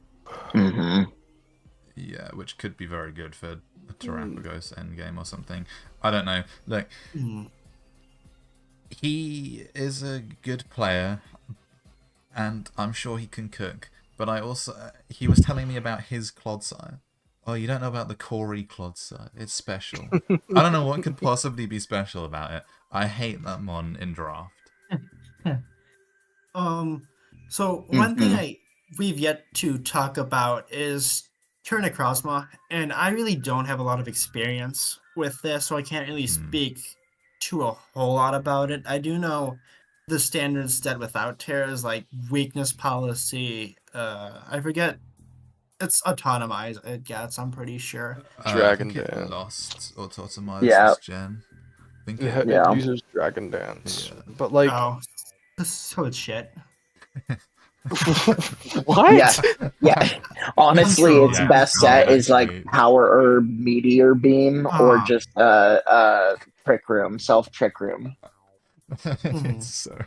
Yeah, which could be very good for a Terrapagos endgame or something. I don't know. Like, he is a good player, and I'm sure he can cook. But he was telling me about his Clodsire. Oh, you don't know about the Corey Clodsire. It's special. I don't know what could possibly be special about it. I hate that mon in draft. So one thing we've yet to talk about is Turn Necrozma, and I really don't have a lot of experience with this, so I can't really speak to a whole lot about it. I do know the standards that without terrors, like weakness policy. I forget. It's autonomized, it gets. I'm pretty sure. I Dragon think it Dance. lost autotomized Yeah. this gen. I think Yeah, it, it Yeah. uses Dragon Dance. Yeah. But like Oh, so it's shit. what? Yeah. Yeah. Honestly, its trolling. best set is like actually. Power Herb, Meteor Beam, or Ah. just Trick Room, Self Trick Room. It's so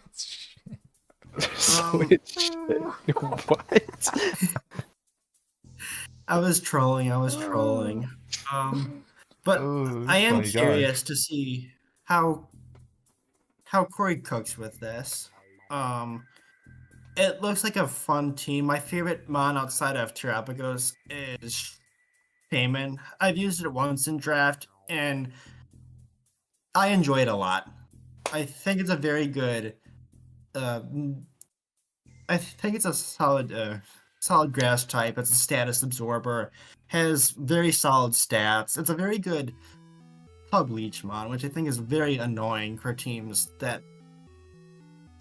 Switch shit. What? I was trolling. But Oh, I am funny guy. curious to see how Corey cooks with this. It looks like a fun team. My favorite mon outside of Terrapagos is Shaman. I've used it once in draft, and I enjoy it a lot. I think it's a very good. I think it's a solid grass type. It's a status absorber. Has very solid stats. It's a very good pub leech mon, which I think is very annoying for teams that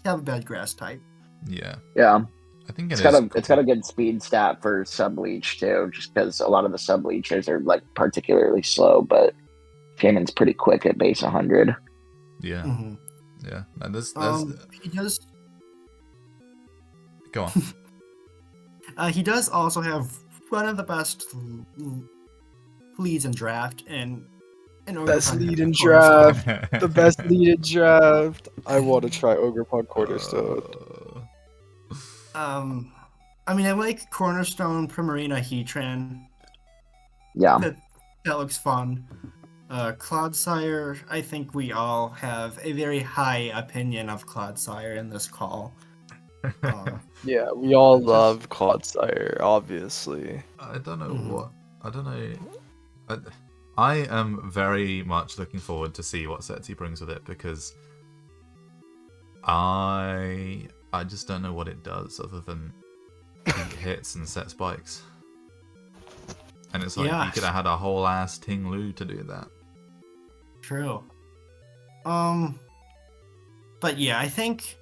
have a bad grass type. Yeah. Yeah. I think It's is got a good speed stat for sub leech too, just because a lot of the sub leechers are like particularly slow, but Shaman's pretty quick at base 100. Yeah. Mm-hmm. Yeah. And there's He does. Go on. He does also have one of the best leads in draft, and Best lead in draft. The best lead in draft. I want to try Ogrepod Cornerstone. I mean, I like Cornerstone, Primarina, Heatran. Yeah. That looks fun. Clodsire, I think we all have a very high opinion of Clodsire in this call. Yeah, we all love Clodsire, obviously. I don't know what. I don't know. I am very much looking forward to see what sets he brings with it because I just don't know what it does other than beat hits and set spikes. And it's like you could have had a whole ass Ting Lu to do that. True. But yeah, I think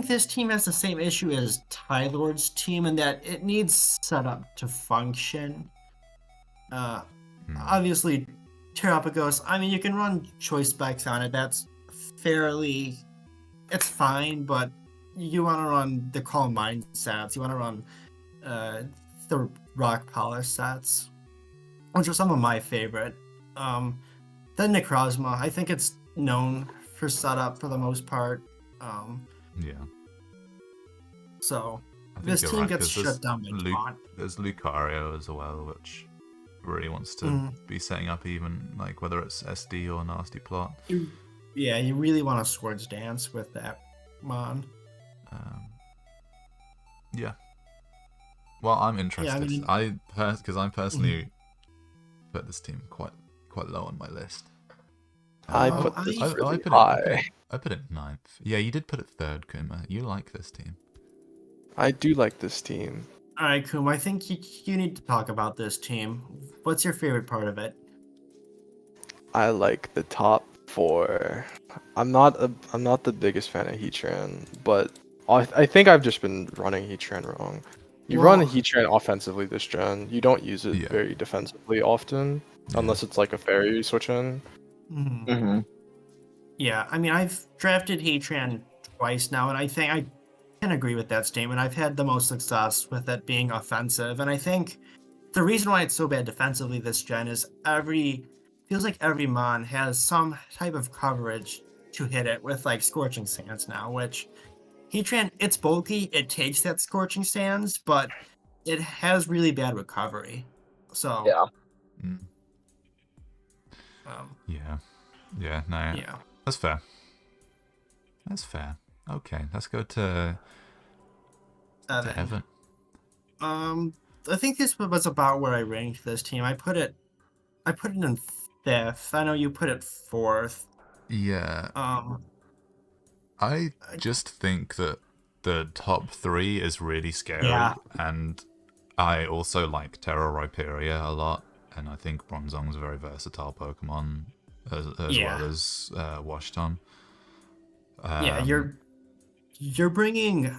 this team has the same issue as Tylord's team in that it needs setup to function. Obviously, Terrapagos, I mean, you can run choice specs on it. That's it's fine, but you want to run the Calm Mind sets. You want to run the Rock Polish sets, which are some of my favorite. Then Necrozma, I think it's known for setup for the most part. Yeah. So I think this you're team right, gets 'cause shut down by taunt. There's Lucario as well, which really wants to be setting up even like whether it's SD or Nasty Plot. Yeah, you really want to Swords Dance with that mon. Yeah. Well, I'm interested. Yeah, I mean, Because I personally put this team quite low on my list. I put this really put high. I put it 9th. Yeah, you did put it 3rd, Kuma. You like this team. I do like this team. All right, Kum, I think you need to talk about this team. What's your favorite part of it? I like the top 4. I'm not the biggest fan of Heatran, but I think I've just been running Heatran wrong. You run Heatran offensively this gen. You don't use it very defensively often, unless it's like a fairy you switch in. Yeah, I mean, I've drafted Heatran twice now, and I think I can agree with that statement. I've had the most success with it being offensive, and I think the reason why it's so bad defensively this gen is feels like every mon has some type of coverage to hit it with like Scorching Sands now, which Heatran, it's bulky, it takes that Scorching Sands, but it has really bad recovery. So Yeah. That's fair. Okay, let's go to Evan. I think this was about where I ranked this team. I put it in 5th. I know you put it 4th. Yeah. I just think that the top 3 is really scary, and I also like Terra Rhyperia a lot, and I think Bronzong's a very versatile Pokemon, as Yeah. well as Washton. Yeah, you're bringing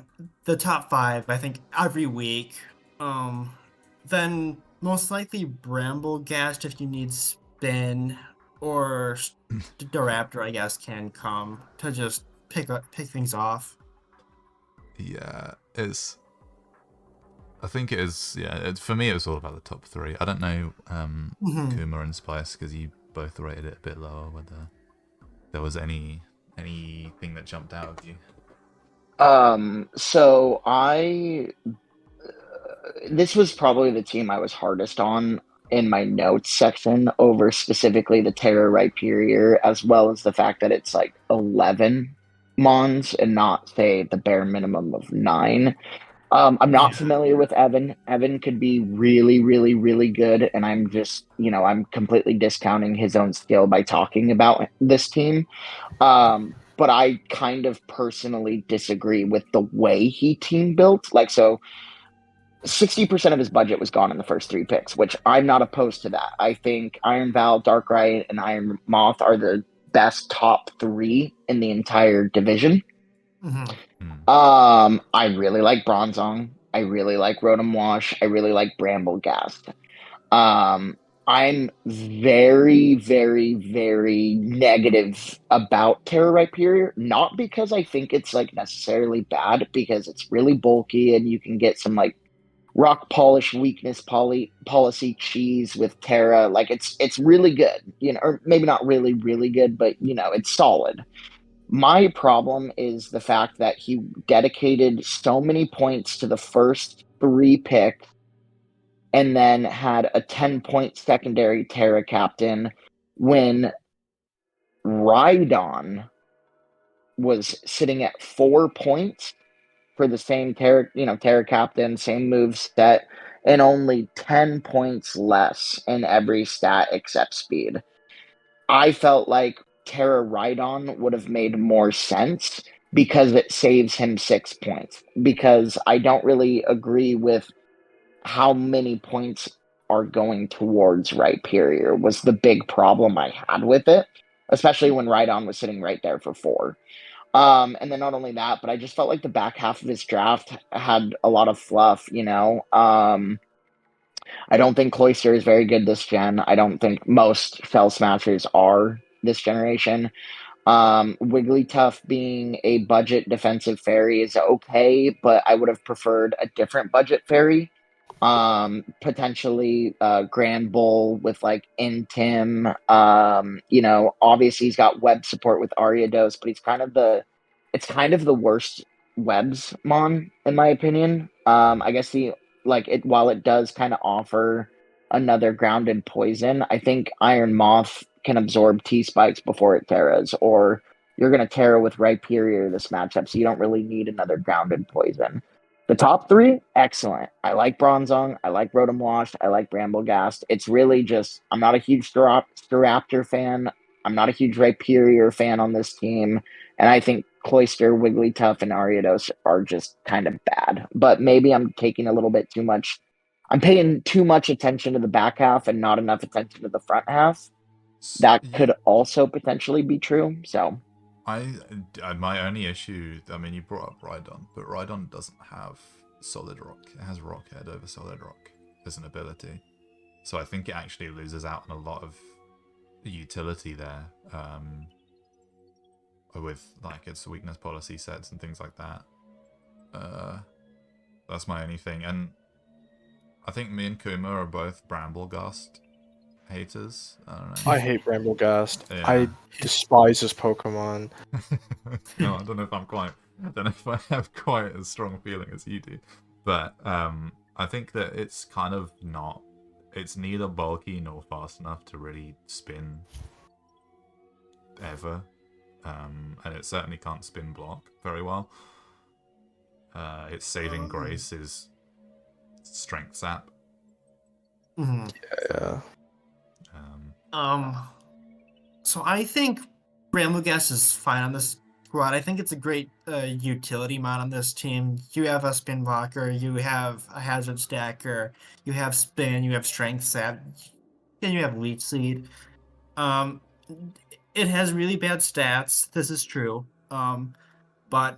the top 5, I think, every week. Then most likely Bramblegast if you need spin, or Staraptor, I guess, can come to just pick things off. Yeah, I think it is. Yeah, for me, it was all about the top 3. I don't know, Mhm. Kuma and Spice, because you both rated it a bit lower. Whether there was anything that jumped out of you. So this was probably the team I was hardest on in my notes section over specifically the Terra Rhyperior, as well as the fact that it's like 11 Mons and not, say, the bare minimum of 9. I'm not Yeah. familiar with Evan. Evan could be really, really, really good, and I'm just, I'm completely discounting his own skill by talking about this team. But I kind of personally disagree with the way he team built. Like, so 60% of his budget was gone in the first 3 picks, which I'm not opposed to that. I think Iron Val, Darkrai, and Iron Moth are the best top 3 in the entire division. Mhm. I really like Bronzong. I really like Rotom Wash. I really like Bramblegast. I'm very, very, very negative about Terra Rhyperior, not because I think it's like necessarily bad, because it's really bulky and you can get some like rock polish weakness policy cheese with Terra. Like it's really good, or maybe not really, really good, but it's solid. My problem is the fact that he dedicated so many points to the first 3 picks and then had a 10-point secondary Terra captain when Rhydon was sitting at 4 points for the same Terra captain, same move set, and only 10 points less in every stat except speed. I felt like Terra Rhydon would have made more sense because it saves him 6 points. Because I don't really agree with how many points are going towards Rhyperior was the big problem I had with it, especially when Rhydon was sitting right there for 4. And then not only that, but I just felt like the back half of his draft had a lot of fluff. I don't think Cloyster is very good this gen. I don't think most Fell Smashers are this generation. Wigglytuff being a budget defensive fairy is okay, but I would have preferred a different budget fairy. Potentially Grand Bull with like Intim. Obviously he's got web support with Ariados, but it's kind of the worst webs mon in my opinion. I guess while it does kind of offer another grounded poison, I think Iron Moth can absorb T-Spikes before it Terras, or you're going to Terra with Rhyperior this matchup, so you don't really need another grounded poison. The top 3, excellent. I like Bronzong, I like Rotom Wash, I like Bramblegast. It's really just, I'm not a huge Staraptor fan. I'm not a huge Rhyperior fan on this team. And I think Cloyster, Wigglytuff, and Ariados are just kind of bad. But maybe I'm taking a little bit too much. I'm paying too much attention to the back half and not enough attention to the front half. That could also potentially be true. So My only issue, I mean, you brought up Rhydon, but Rhydon doesn't have Solid Rock. It has Rock Head over Solid Rock as an ability. So I think it actually loses out on a lot of utility there, with like its weakness policy sets and things like that. That's my only thing. And I think me and Kuma are both Bramblegast haters. I don't know. I hate Bramblegast. Yeah. I despise this Pokemon. No, I don't know if I have quite as strong a feeling as you do. But I think that it's kind of not. It's neither bulky nor fast enough to really spin ever. And it certainly can't spin block very well. Its saving grace is strength sap. Mm-hmm. Yeah. So I think Bramblegast is fine on this squad. I think it's a great utility mod on this team. You have a spin blocker, you have a hazard stacker, you have spin, you have strength sap, and you have leech seed. Um, it has really bad stats. This is true. But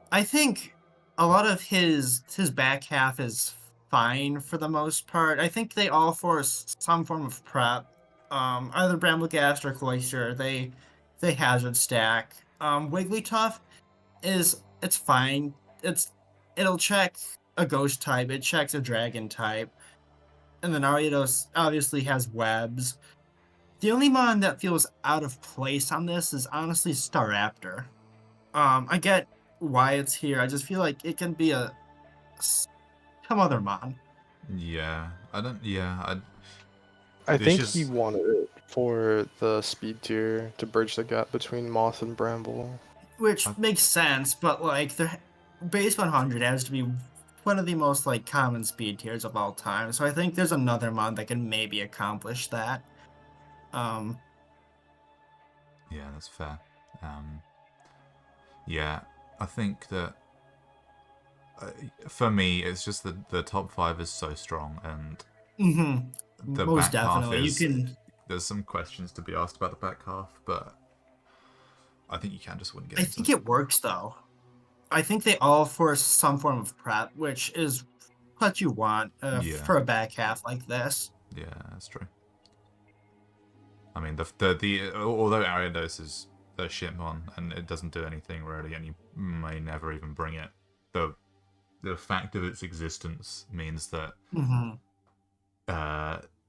I think a lot of his back half is fine for the most part. I think they all force some form of prep. Either Bramblegast or Cloyster, they hazard stack. Wigglytuff it's fine. It'll check a ghost type, it checks a dragon type, and then Ariados obviously has webs. The only mon that feels out of place on this is honestly Staraptor. I get why it's here. I just feel like it can be some other mon. Yeah, I don't. Yeah, I It's think just- he wanted it for the speed tier to bridge the gap between Moth and Bramble. Which makes sense, but like the base 100 has to be one of the most like common speed tiers of all time. So I think there's another mod that can maybe accomplish that. Yeah, that's fair. Yeah, I think that for me, it's just the top 5 is so strong, and the most back half definitely. is. You can. There's some questions to be asked about the back half, but I think you can just win games. I think it works though. I think they all force some form of prep, which is what you want Yeah. for a back half like this. Yeah, that's true. I mean, the although Ariados is a shit mon and it doesn't do anything really, and you may never even bring it, the fact of its existence means that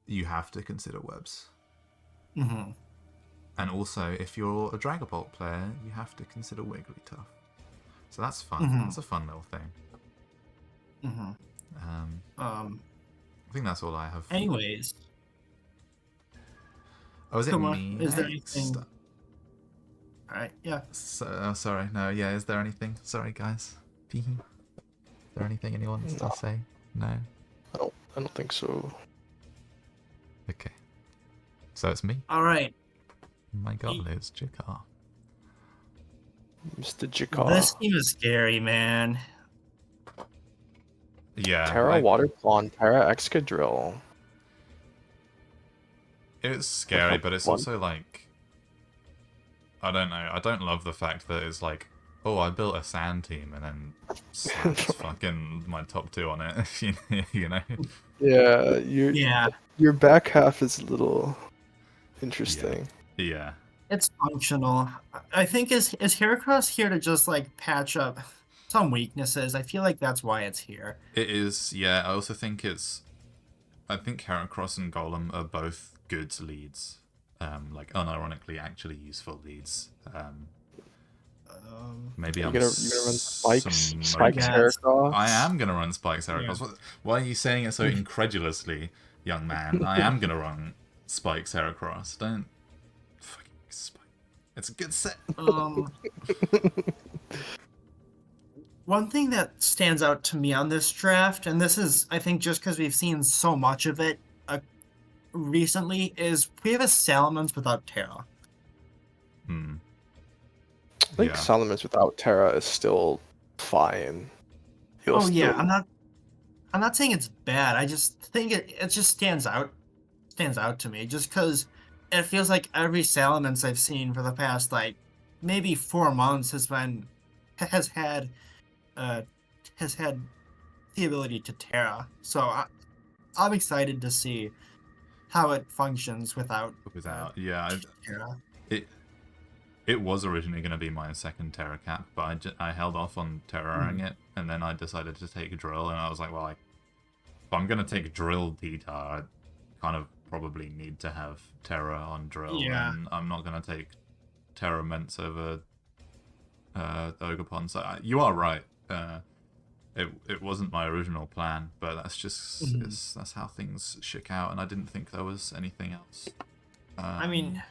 you have to consider webs. And also, if you're a Dragapult player, you have to consider Wigglytuff. So that's fun. That's a fun little thing. I think that's all I have. Anyways. Oh, is it Come on, me? is there next? anything? All right, yeah. So, sorry, no, yeah. Is there anything? Sorry, guys. Is there anything anyone wants to say? No. I don't think so. Okay. So it's me. All right. My God, it's Jakar. Mr. Jakar. This team is scary, man. Yeah. Terra Water Pond, Terra Excadrill. It's scary, but it's One. also like, I don't know. I don't love the fact that it's like, oh, I built a sand team and then slaps fucking my top 2 on it. You know? Yeah, your back half is a little interesting. Yeah. It's functional. I think is Heracross here to just like patch up some weaknesses. I feel like that's why it's here. It is, yeah. I also think I think Heracross and Golem are both good leads. Like unironically actually useful leads. Maybe You're I'm gonna run Spikes smoking. Heracross? I am gonna run Spikes Heracross. Yeah. Why are you saying it so incredulously, young man? I am gonna run Spikes Heracross. Don't fucking Spike. It's a good set. One thing that stands out to me on this draft, and this is, I think, just because we've seen so much of it recently, is we have a Salamence without Terra. I think Yeah. Salamence without Terra is still fine. I'm not saying it's bad. I just think it just stands out to me, just because it feels like every Salamence I've seen for the past like maybe 4 months has had the ability to Terra. So I'm excited to see how it functions without Yeah. Terra. It was originally going to be my second Terra cap, but I held off on Terraing it, and then I decided to take a Drill, and I was like, well, if I'm going to take a Drill D-Tar, I kind of probably need to have Terra on Drill, and I'm not going to take Terra Ments over Ogerpon. So you are right. It wasn't my original plan, but that's just that's how things shook out, and I didn't think there was anything else. I mean,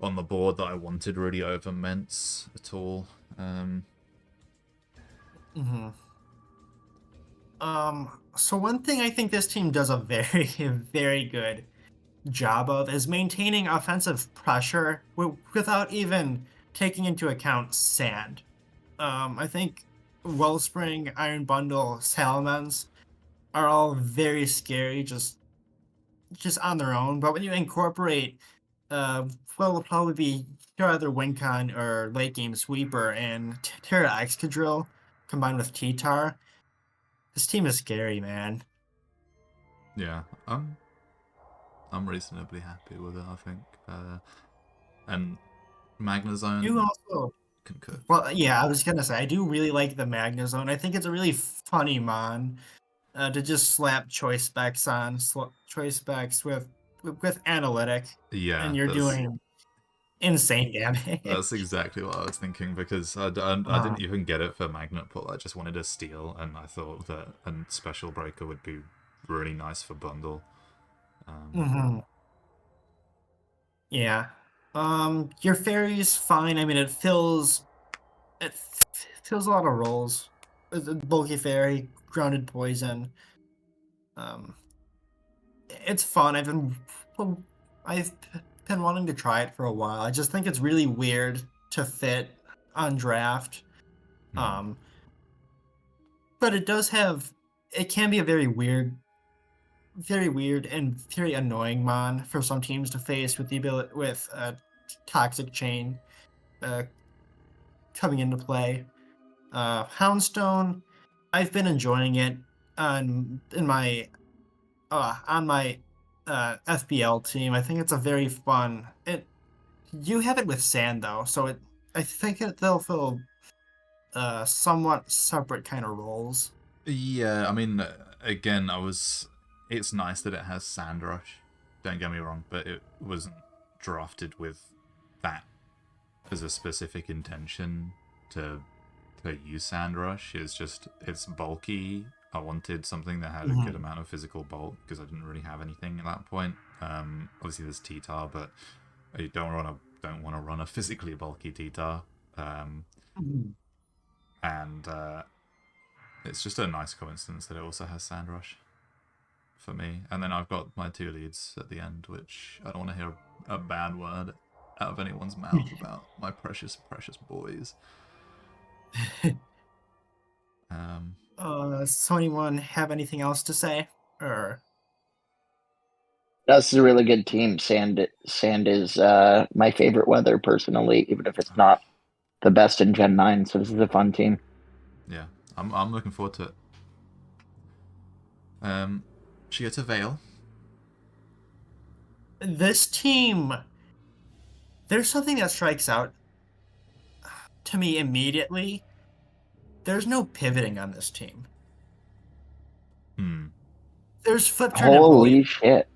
on the board that I wanted really over Ments at all. So one thing I think this team does a very, very good job of is maintaining offensive pressure without even taking into account sand. I think Wellspring, Iron Bundle, Salamence are all very scary just on their own. But when you incorporate, what will probably be your other Wincon or late game Sweeper and Terra Excadrill combined with T-Tar, this team is scary, man. Yeah, I'm reasonably happy with it, I think. And Magnezone You also, can cook. well, yeah, I was gonna say I do really like the Magnezone. I think it's a really funny mon to just slap choice specs on choice specs with analytic, Yeah, and you're doing insane damage. that's exactly what I was thinking, because I didn't even get it for Magnet Pull. I just wanted a steal, and I thought that a Special Breaker would be really nice for bundle. Yeah. Your fairy's fine. I mean, it fills a lot of roles. It's a bulky fairy, grounded poison. Um, it's fun. I've been wanting to try it for a while. I just think it's really weird to fit on draft. But it does have. It can be a very weird and very annoying mon for some teams to face with the ability with toxic chain coming into play. Houndstone, I've been enjoying it on my FBL team. I think it's a very fun. You have it with sand though, so I think they'll fill somewhat separate kind of roles. Yeah, I mean, again, it's nice that it has Sand Rush. Don't get me wrong, but it wasn't drafted with that as a specific intention to use Sand Rush. It's bulky. I wanted something that had a good amount of physical bulk because I didn't really have anything at that point. Obviously there's T-Tar, but I don't want to run a physically bulky T-Tar. And it's just a nice coincidence that it also has Sand Rush for me. And then I've got my 2 leads at the end, which I don't want to hear a bad word out of anyone's mouth about my precious, precious boys. So anyone have anything else to say? Or That's a really good team. Sand is my favorite weather personally, even if it's not the best in Gen 9. So this is a fun team. Yeah, I'm looking forward to it. Should we go to Vale? this team, there's something that strikes out to me immediately. There's no pivoting on this team. There's flip turn. Holy shit!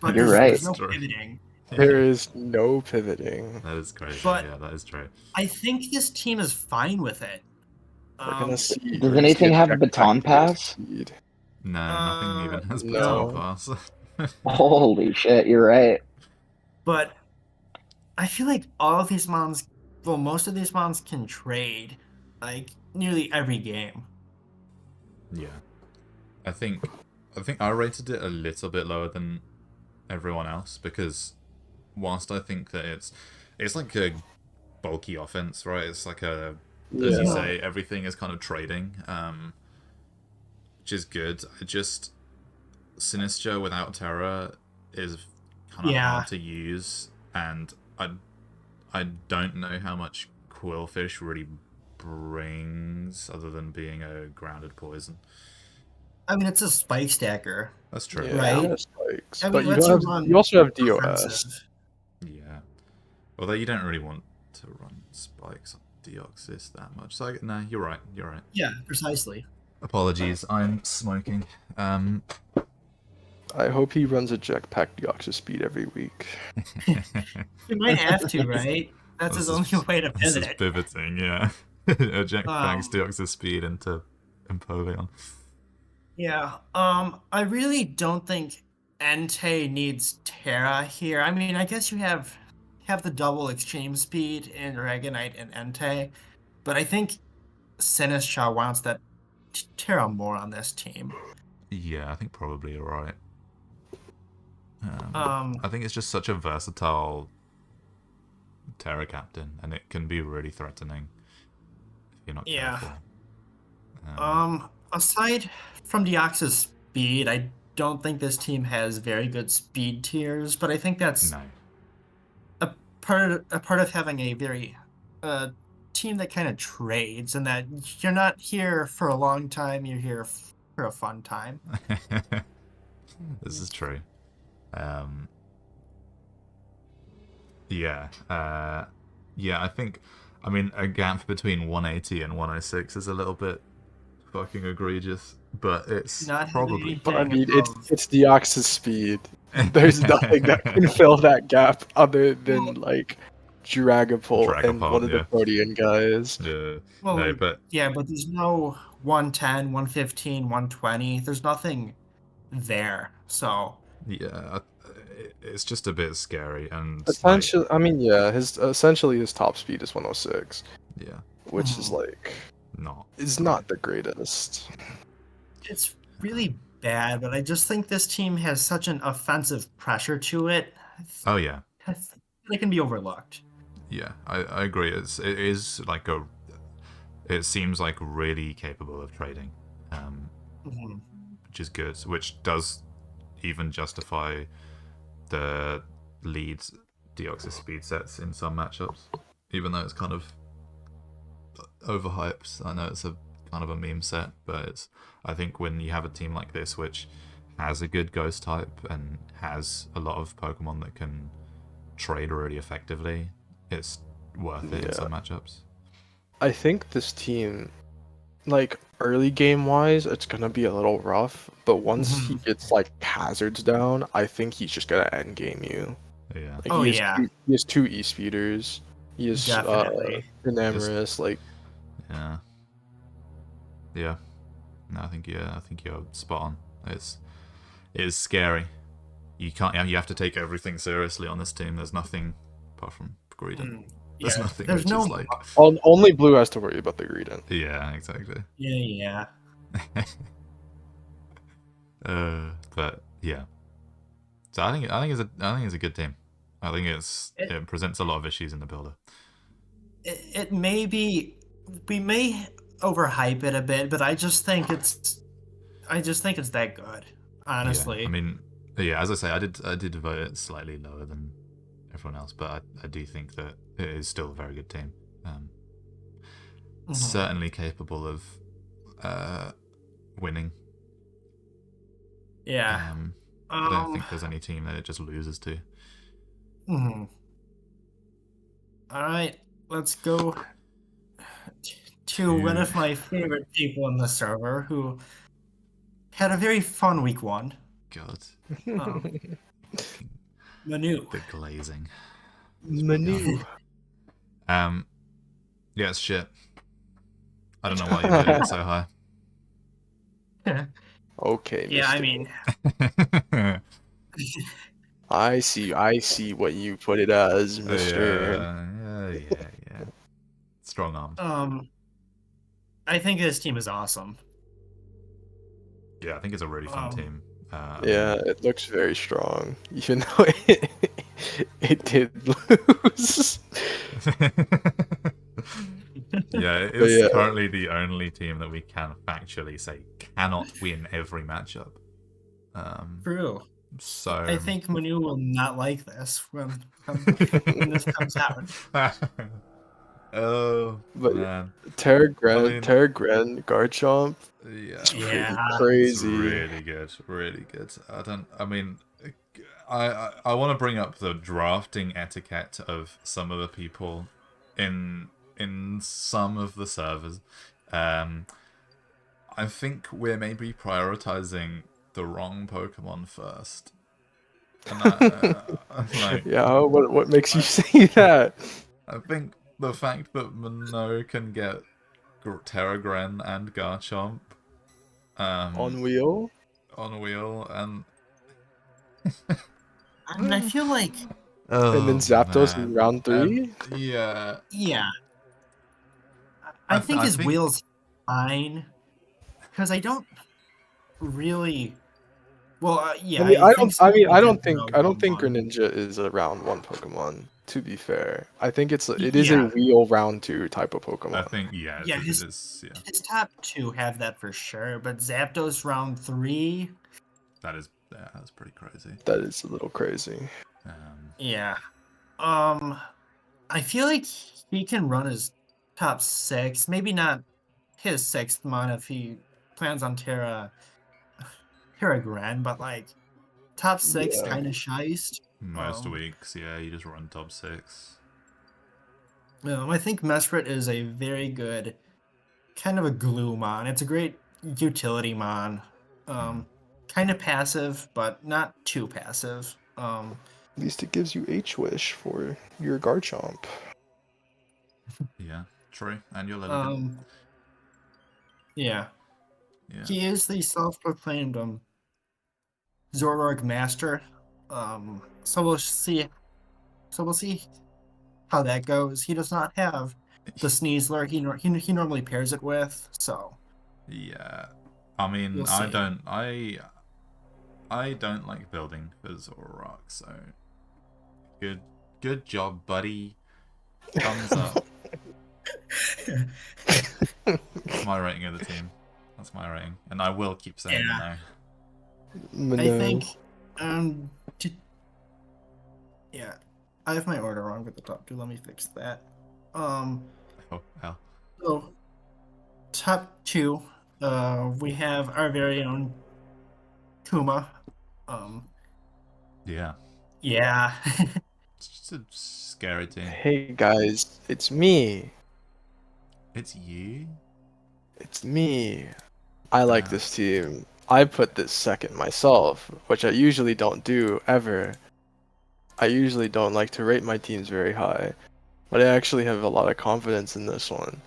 But You're there's right. no pivoting. There is no pivoting. That is crazy. But yeah, that is true. I think this team is fine with it. We're gonna see. Does anything have baton pass? No, nothing even has no. baton pass. Holy shit! You're right. But I feel like all of these mons, well, most of these mons can trade, like nearly every game. Yeah, I think I rated it a little bit lower than everyone else because whilst I think that it's like a bulky offense, right? It's like as you say, everything is kind of trading, which is good. Sinister without Terra is kind of hard to use, and I don't know how much Quillfish really brings other than being a grounded poison. I mean, it's a spike stacker. That's true. Yeah, right? spikes. I mean, But you also have DOS. offensive. Yeah. Although you don't really want to run spikes on Deoxys that much. So, no, you're right. You're right. Yeah, precisely. Apologies, I'm smoking. I hope he runs a jetpack Deoxys speed every week. You might have to, right? That's his only way to This is pivot it. pivoting, yeah. A jetpack's Deoxys speed into Empoleon. Yeah. I really don't think Entei needs Terra here. I mean, I guess you have the double extreme speed in Dragonite and Entei, but I think Sinistcha wants that Terra more on this team. Yeah, I think probably you're right. I think it's just such a versatile, like, meta. Like, you can run Terra, you can run Entei, you can run Sinistcha. Like, there's just so many options. And I think Terra Captain, and it can be really threatening if you're not careful. Aside from Deoxys speed, I don't think this team has very good speed tiers, but I think that's No. a part of having a very team that kind of trades, and that you're not here for a long time, you're here for a fun time. This is true. Yeah. I think, I mean, a gap between 180 and 106 is a little bit fucking egregious, but it's Not probably. But I mean, above- it's Deoxys speed. There's nothing that can fill that gap other than like Dragapult and one of the yeah. Protean guys. Well, No, but yeah, but there's no 110, 115, 120. There's nothing there. So yeah, it's just a bit scary, and Essentially, I mean, yeah, his top speed is 106, yeah, which is like not. is not the greatest. it's really bad, but I just think this team has such an offensive pressure to it. Oh yeah, They can be overlooked. yeah, I agree. It is like it seems like really capable of trading, which is good. Which does even justify the leads Deoxys speed sets in some matchups, even though it's kind of overhyped. I know it's a kind of a meme set, but I think when you have a team like this which has a good ghost type and has a lot of Pokemon that can trade really effectively, it's worth it in some matchups. I think this team, like early game wise, it's gonna be a little rough, but once he gets like hazards down, I think he's just gonna end game you. Yeah. Like, he has two E-speeders. He has Definitely. Enamorous, like Yeah. Yeah. No, I think you're spot on. It is scary. You have to take everything seriously on this team. There's nothing apart from Greedent. There's nothing there's which no is like only Blue has to worry about the Greedent. yeah, exactly. Yeah. But yeah. So I think it's a good team. I think it presents a lot of issues in the builder. It may be, we may overhype it a bit, but I just think it's that good. Honestly. Yeah, I mean, yeah, as I say, I did vote it slightly lower than everyone else, but I do think that it is still a very good team. Certainly capable of winning. Yeah. I don't think there's any team that it just loses to. All right, let's go to one of my favorite people in the server who had a very fun week one. God. Manu. The glazing. Manu. Yeah, it's shit. I don't know why you voted it so high. Okay. Yeah, I Mr. mean, I see what you put it as, Mister. Yeah. Strong arm. I think this team is awesome. Yeah, I think it's a really fun team. Yeah, it looks very strong, even though it did lose. Yeah, it's currently the only team that we can factually say cannot win every matchup. True. So I think Manu will not like this when this comes out. Oh, but man. Terragren, Garchomp. Yeah, crazy. It's really good. I want to bring up the drafting etiquette of some of the people in some of the servers. I think we're maybe prioritizing the wrong Pokemon first. And Yeah, what makes you say that? I think the fact that Minnow can get Terragren and Garchomp on wheel, and I mean, I feel like and then Zapdos in round 3. Yeah. I think his wheel's fine because I don't really. Well, yeah. I don't think Greninja is a round 1 Pokemon. To be fair, I think it is a wheel round 2 type of Pokemon. I think Yeah, his top 2 have that for sure, but Zapdos round 3. that's pretty crazy. That is a little crazy. Yeah. I feel like he can run his top 6, maybe not his 6th mon if he plans on Terra Grand, but like top 6 kind of shiced. Most weeks, yeah, you just run top 6. I think Mesprit is a very good kind of a glue mon. It's a great utility mon. Kind of passive, but not too passive. At least it gives you H-Wish for your Garchomp. Yeah, true. And your Lilligant. Yeah. He is the self-proclaimed Zoroark master. So we'll see. So we'll see how that goes. He does not have the Sneasler he normally pairs it with. So. Yeah, I mean, We'll I see. don't like building for Zoroark. So good job, buddy. Thumbs up. That's my rating of the team. That's my rating, and I will keep saying no. I think, yeah, I have my order wrong with the top 2. Let me fix that. Oh hell. So, top 2, we have our very own Kuma. Yeah. Yeah. It's just a scary team. Hey guys, it's me. It's you? It's me. I like this team. I put this second myself, which I usually don't do ever. I usually don't like to rate my teams very high, but I actually have a lot of confidence in this one.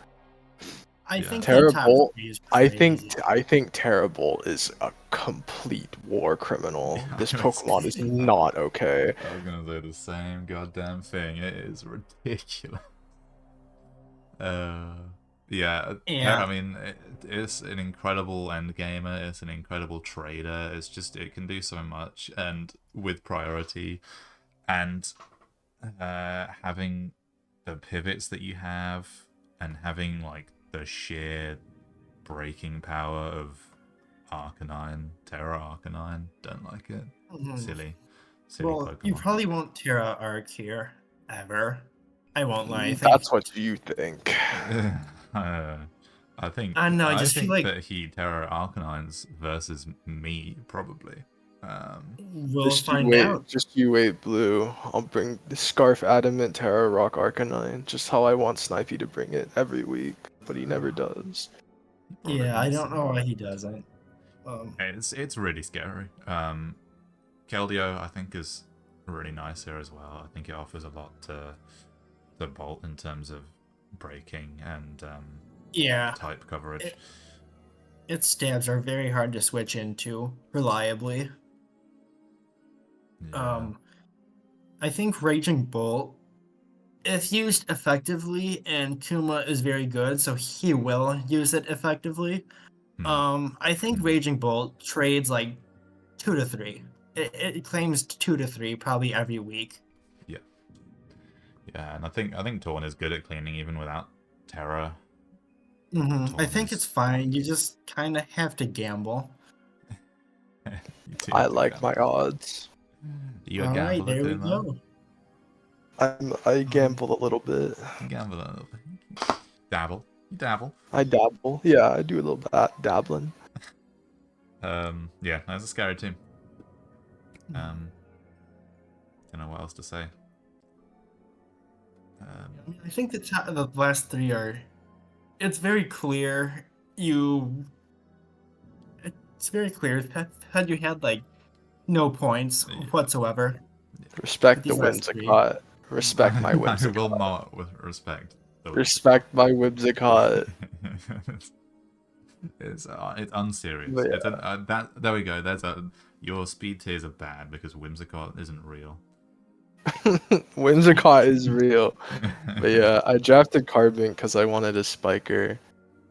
I think Terrible. I crazy. think Terrible is a complete war criminal. Yeah, This Pokemon is not okay. I was gonna say the same goddamn thing. It is ridiculous. Yeah. I mean, it's an incredible end gamer. It's an incredible trader. It's just it can do so much, and with priority, and having the pivots that you have, and having like the sheer breaking power of Arcanine, Terra Arcanine. Don't like it. Silly Well, Pokemon. you probably won't Terra Arc here ever. I won't lie. That's what you think. I think know. I just think feel like that he Terra Arcanines versus me probably. We'll find out. Just you wait, Blue. I'll bring the Scarf Adamant Terra Rock Arcanine, just how I want Snipey to bring it every week, but he never does. Yeah, I don't know why he doesn't. It's really scary. Keldeo, I think, is really nice here as well. I think it offers a lot to Bolt in terms of breaking and type coverage. Its stabs are very hard to switch into reliably. Yeah. I think Raging Bolt, if used effectively, and Kuma is very good, so he will use it effectively. I think Raging Bolt trades like 2 to 3. It claims 2 to 3 probably every week. Yeah, and I think Torn is good at cleaning even without Terra. I think it's fine. You just kind of have to gamble. I like my odds. You a gambler? Alright, there we go. I gamble a little bit. Gamble a little bit. Dabble. You dabble. I dabble. Yeah, I do a little dabbling. Yeah, that's a scary team. Don't know what else to say. I think the last 3 are. It's very clear. It's very clear that you had like no points whatsoever. Respect the Whimsicott. Respect my Whimsicott. I will not respect. Respect my Whimsicott. It's unserious. Yeah. There we go. Your speed tiers are bad because Whimsicott isn't real. Whimsicott is real. But yeah, I drafted Carbink because I wanted a spiker.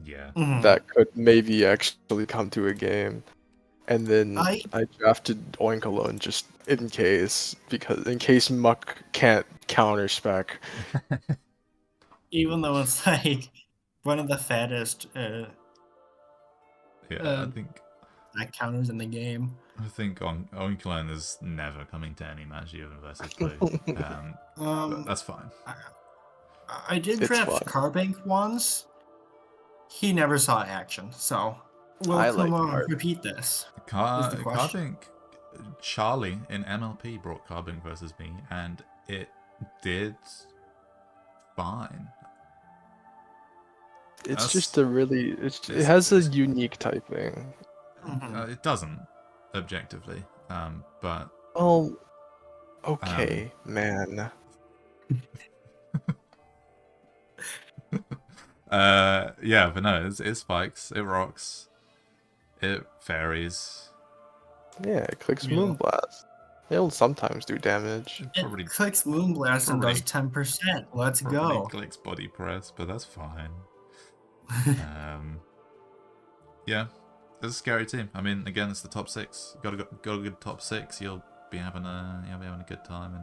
Yeah. That could maybe actually come to a game. And then I drafted Oinkologne just in case Muck can't counter spec. Even though it's like one of the fattest Yeah, I think counters in the game. Oinklern is never coming to any match even versus Blue. But that's fine. I did It's draft fine. Carbink once. He never saw action, so I will like Carbink. repeat this? Is the question. Carbink, Charlie in MLP brought Carbink versus me, and it did fine. It's just a really it has a unique typing. It doesn't objectively, but Oh, okay, man. yeah, but no, it spikes, it rocks, it varies. Yeah, it clicks Moonblast. It'll sometimes do damage. It clicks Moonblast and does 10%. Let's go. Clicks Body Press, but that's fine. Yeah, it's a scary team. I mean, again, it's the top 6. Got a good top 6. You'll be having a good time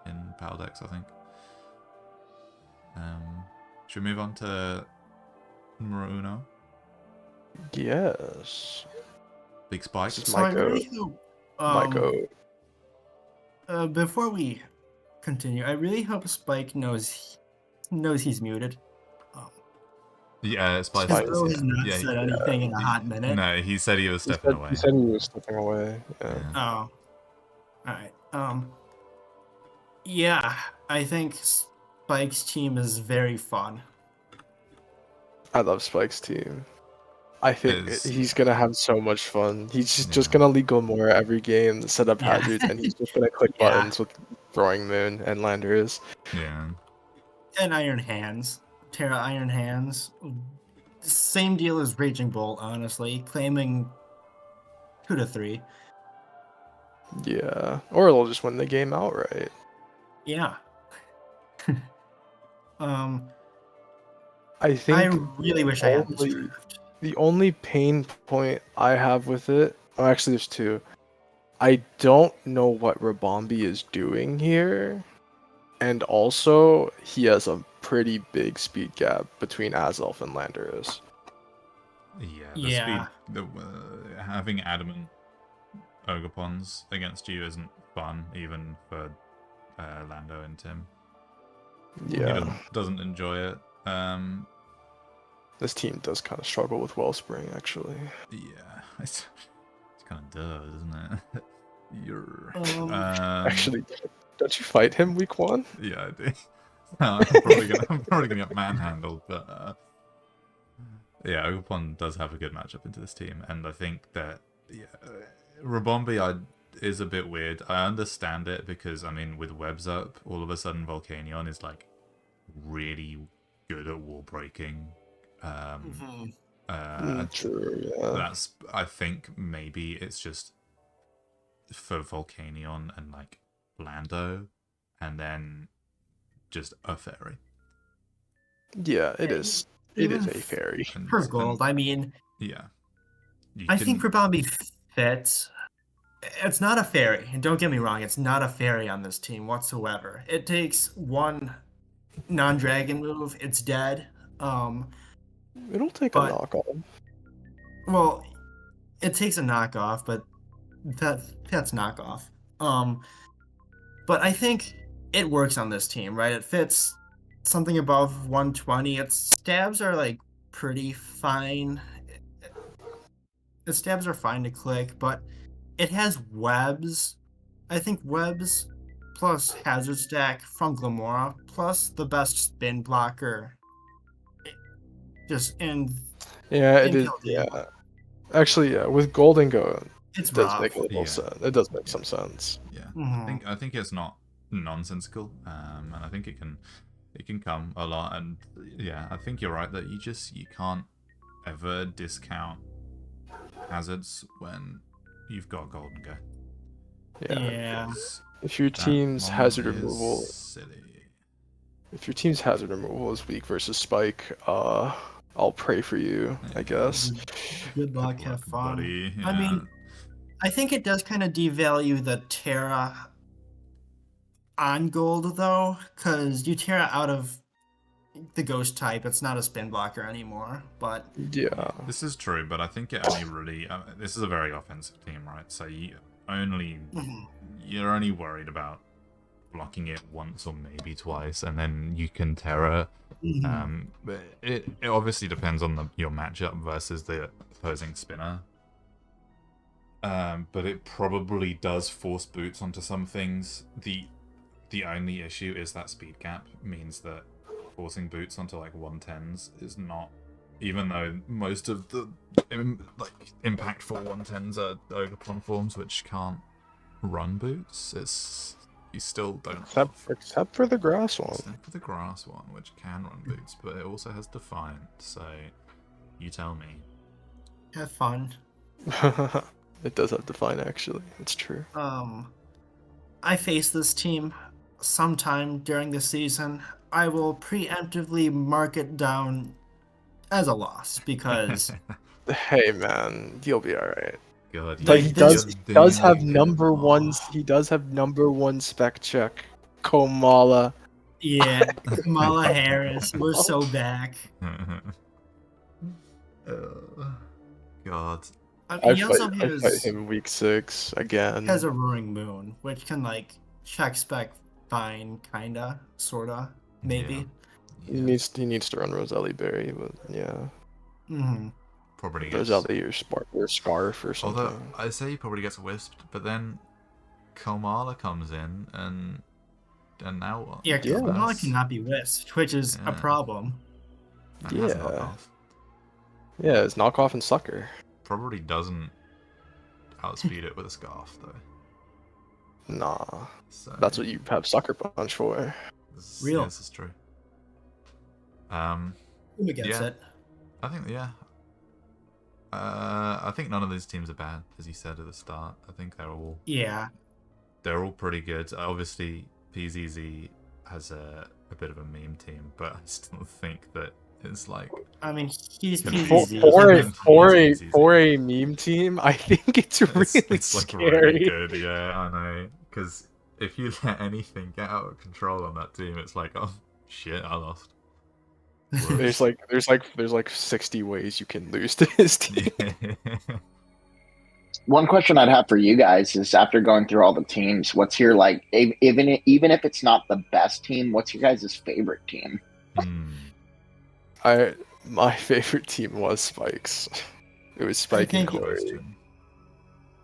in Power Decks, I think. Should we move on to numero uno? Yes. Big Spike. So I really hope, before we continue, I really hope Spike knows he's muted. Yeah, Spike has not said anything in a hot minute. No, he said he was stepping away. He said he was stepping away. Yeah. Oh. Alright. Yeah, I think Spike's team is very fun. I love Spike's team. I think he's gonna have so much fun. He's just gonna lead Glamora every game, set up hazards, and he's just gonna click buttons with Throwing Moon and Landers. Yeah. And Iron Hands. Terra Iron Hands. Same deal as Raging Bolt, honestly. Claiming 2 to 3. Yeah. Or they'll just win the game outright. Yeah. I think I really wish I had this draft. The only pain point I have with it, actually there's 2. I don't know what Rabombi is doing here, and also he has a pretty big speed gap between Azelf and Landorus. Yeah, the speed, having adamant Ogopons against you isn't fun, even for Lando and Tim. Yeah, he doesn't enjoy it. This team does kind of struggle with Wellspring, actually. Yeah, it's kind of does, isn't it? You're actually, don't you fight him week 1? Yeah, I do. No, I'm probably gonna get manhandled, but yeah, Ogopon does have a good matchup into this team, and I think that Rabombi is a bit weird. I understand it because I mean, with webs up, all of a sudden Volcanion is like really good at wall breaking. True, yeah. That's, I think maybe it's just for Volcanion and like Lando, and then just a fairy. Yeah, it is. It is a fairy. For gold, I mean. Yeah. I think Rabombi fits. It's not a fairy, and don't get me wrong, it's not a fairy on this team whatsoever. It takes one non-dragon move, it's dead. It'll take a knockoff. Well, it takes a knockoff, but that's knockoff. But I think it works on this team, right? It fits something above 120. Its stabs are like pretty fine. Its stabs are fine to click, but it has webs. I think webs plus hazard stack from Glamora plus the best spin blocker. Just in. Yeah, it is. Yeah. Actually, yeah, with Golden Go, it does make a little sense. It does make some sense. Yeah, I think it's not nonsensical, and I think it can come a lot. And yeah, I think you're right that you can't ever discount hazards when you've got Golden Go. Yeah. If your team's hazard removal, silly. If your team's hazard removal is weak versus Spike, I'll pray for you, I guess. Good luck, have fun. Buddy, yeah. I mean, I think it does kind of devalue the Terra on gold, though, because you Terra out of the ghost type, it's not a spin blocker anymore. But Yeah. This is true, but I think it only really... this is a very offensive team, right? So you're only worried about blocking it once or maybe twice, and then you can Terra. But it obviously depends on your matchup versus the opposing spinner. But it probably does force boots onto some things. The only issue is that speed gap means that forcing boots onto like 110s is not, even though most of the impactful 110s are Ogerpon forms which can't run boots. You still don't. Except for the grass one. Except for the grass one, which can run boots, but it also has Defiant. So you tell me. have fun. It does have Define, actually. It's true. I face this team sometime during the season. I will preemptively mark it down as a loss because Hey, man, you'll be all right. God, But he does have you number oh. ones. He does have number one spec check. Komala. yeah, Kamala Harris, we're so back. God. He also I fight him week 6 again. has a Roaring Moon, which can like check spec fine, kinda, sorta, maybe. He needs to run Roselli Berry, but yeah. Probably gets... Roselli or Scarf or something. Although I say he probably gets wisped, but then Komala comes in and now what? Yeah, Kamala cannot be wisped, which is a problem. And has knockoff. Yeah, it's knockoff and sucker. Probably doesn't outspeed it with a scarf though. Nah. So, that's what you have Sucker Punch for. Real. This is true. Who gets it? I think I think none of these teams are bad, as you said at the start. I think they're all pretty good. Obviously, PZZ has a bit of a meme team, but I still think that it's like... I mean, he's PZZ. For a meme team, I think it's really it's like scary. Really good, yeah, I know. Because if you let anything get out of control on that team, it's like, oh shit, I lost. There's like 60 ways you can lose to his team. One question I'd have for you guys is, after going through all the teams, what's your even if it's not the best team, what's your guys' favorite team? My favorite team was Spikes. It was Spike and Corey.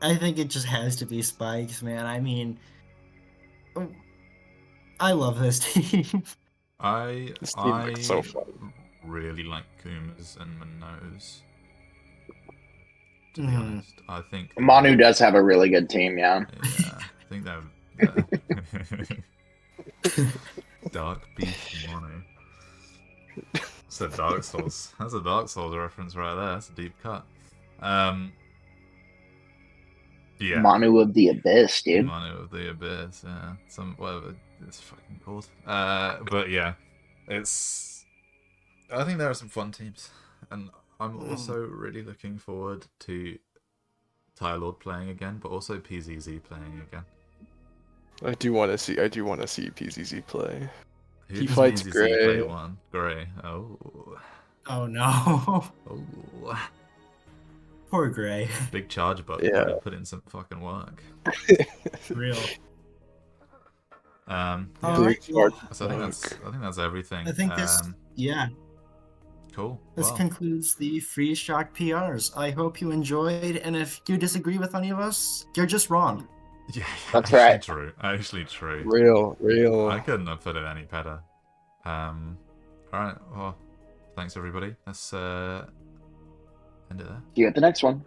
I think it just has to be Spikes, man. I mean, I love this team. This team looks so fun. Really like Kumas and Manos. To be honest, I think Manu does have a really good team. Yeah. Yeah, I think that. Dark Beast Manu. So Dark Souls. That's a Dark Souls reference right there. That's a deep cut. Yeah. Manu of the Abyss, dude. Manu of the Abyss. Yeah. Whatever it's fucking called. But yeah, I think there are some fun teams, and I'm also really looking forward to Tylord playing again, but also PZZ playing again. I do want to see PZZ play. Who He does fights PZZ Gray. play one? Gray. Oh. Oh no. Oh. Poor Gray. Big charge button. Yeah. Put in some fucking work. Real. Yeah. Big charge So I think that's everything. I think this. Yeah. Cool. This concludes the Free Shock PRs. I hope you enjoyed, and if you disagree with any of us, you're just wrong. Yeah, that's right. True. Actually true. Real. I couldn't have put it any better. Alright, well, thanks everybody. Let's end it there. See you at the next one.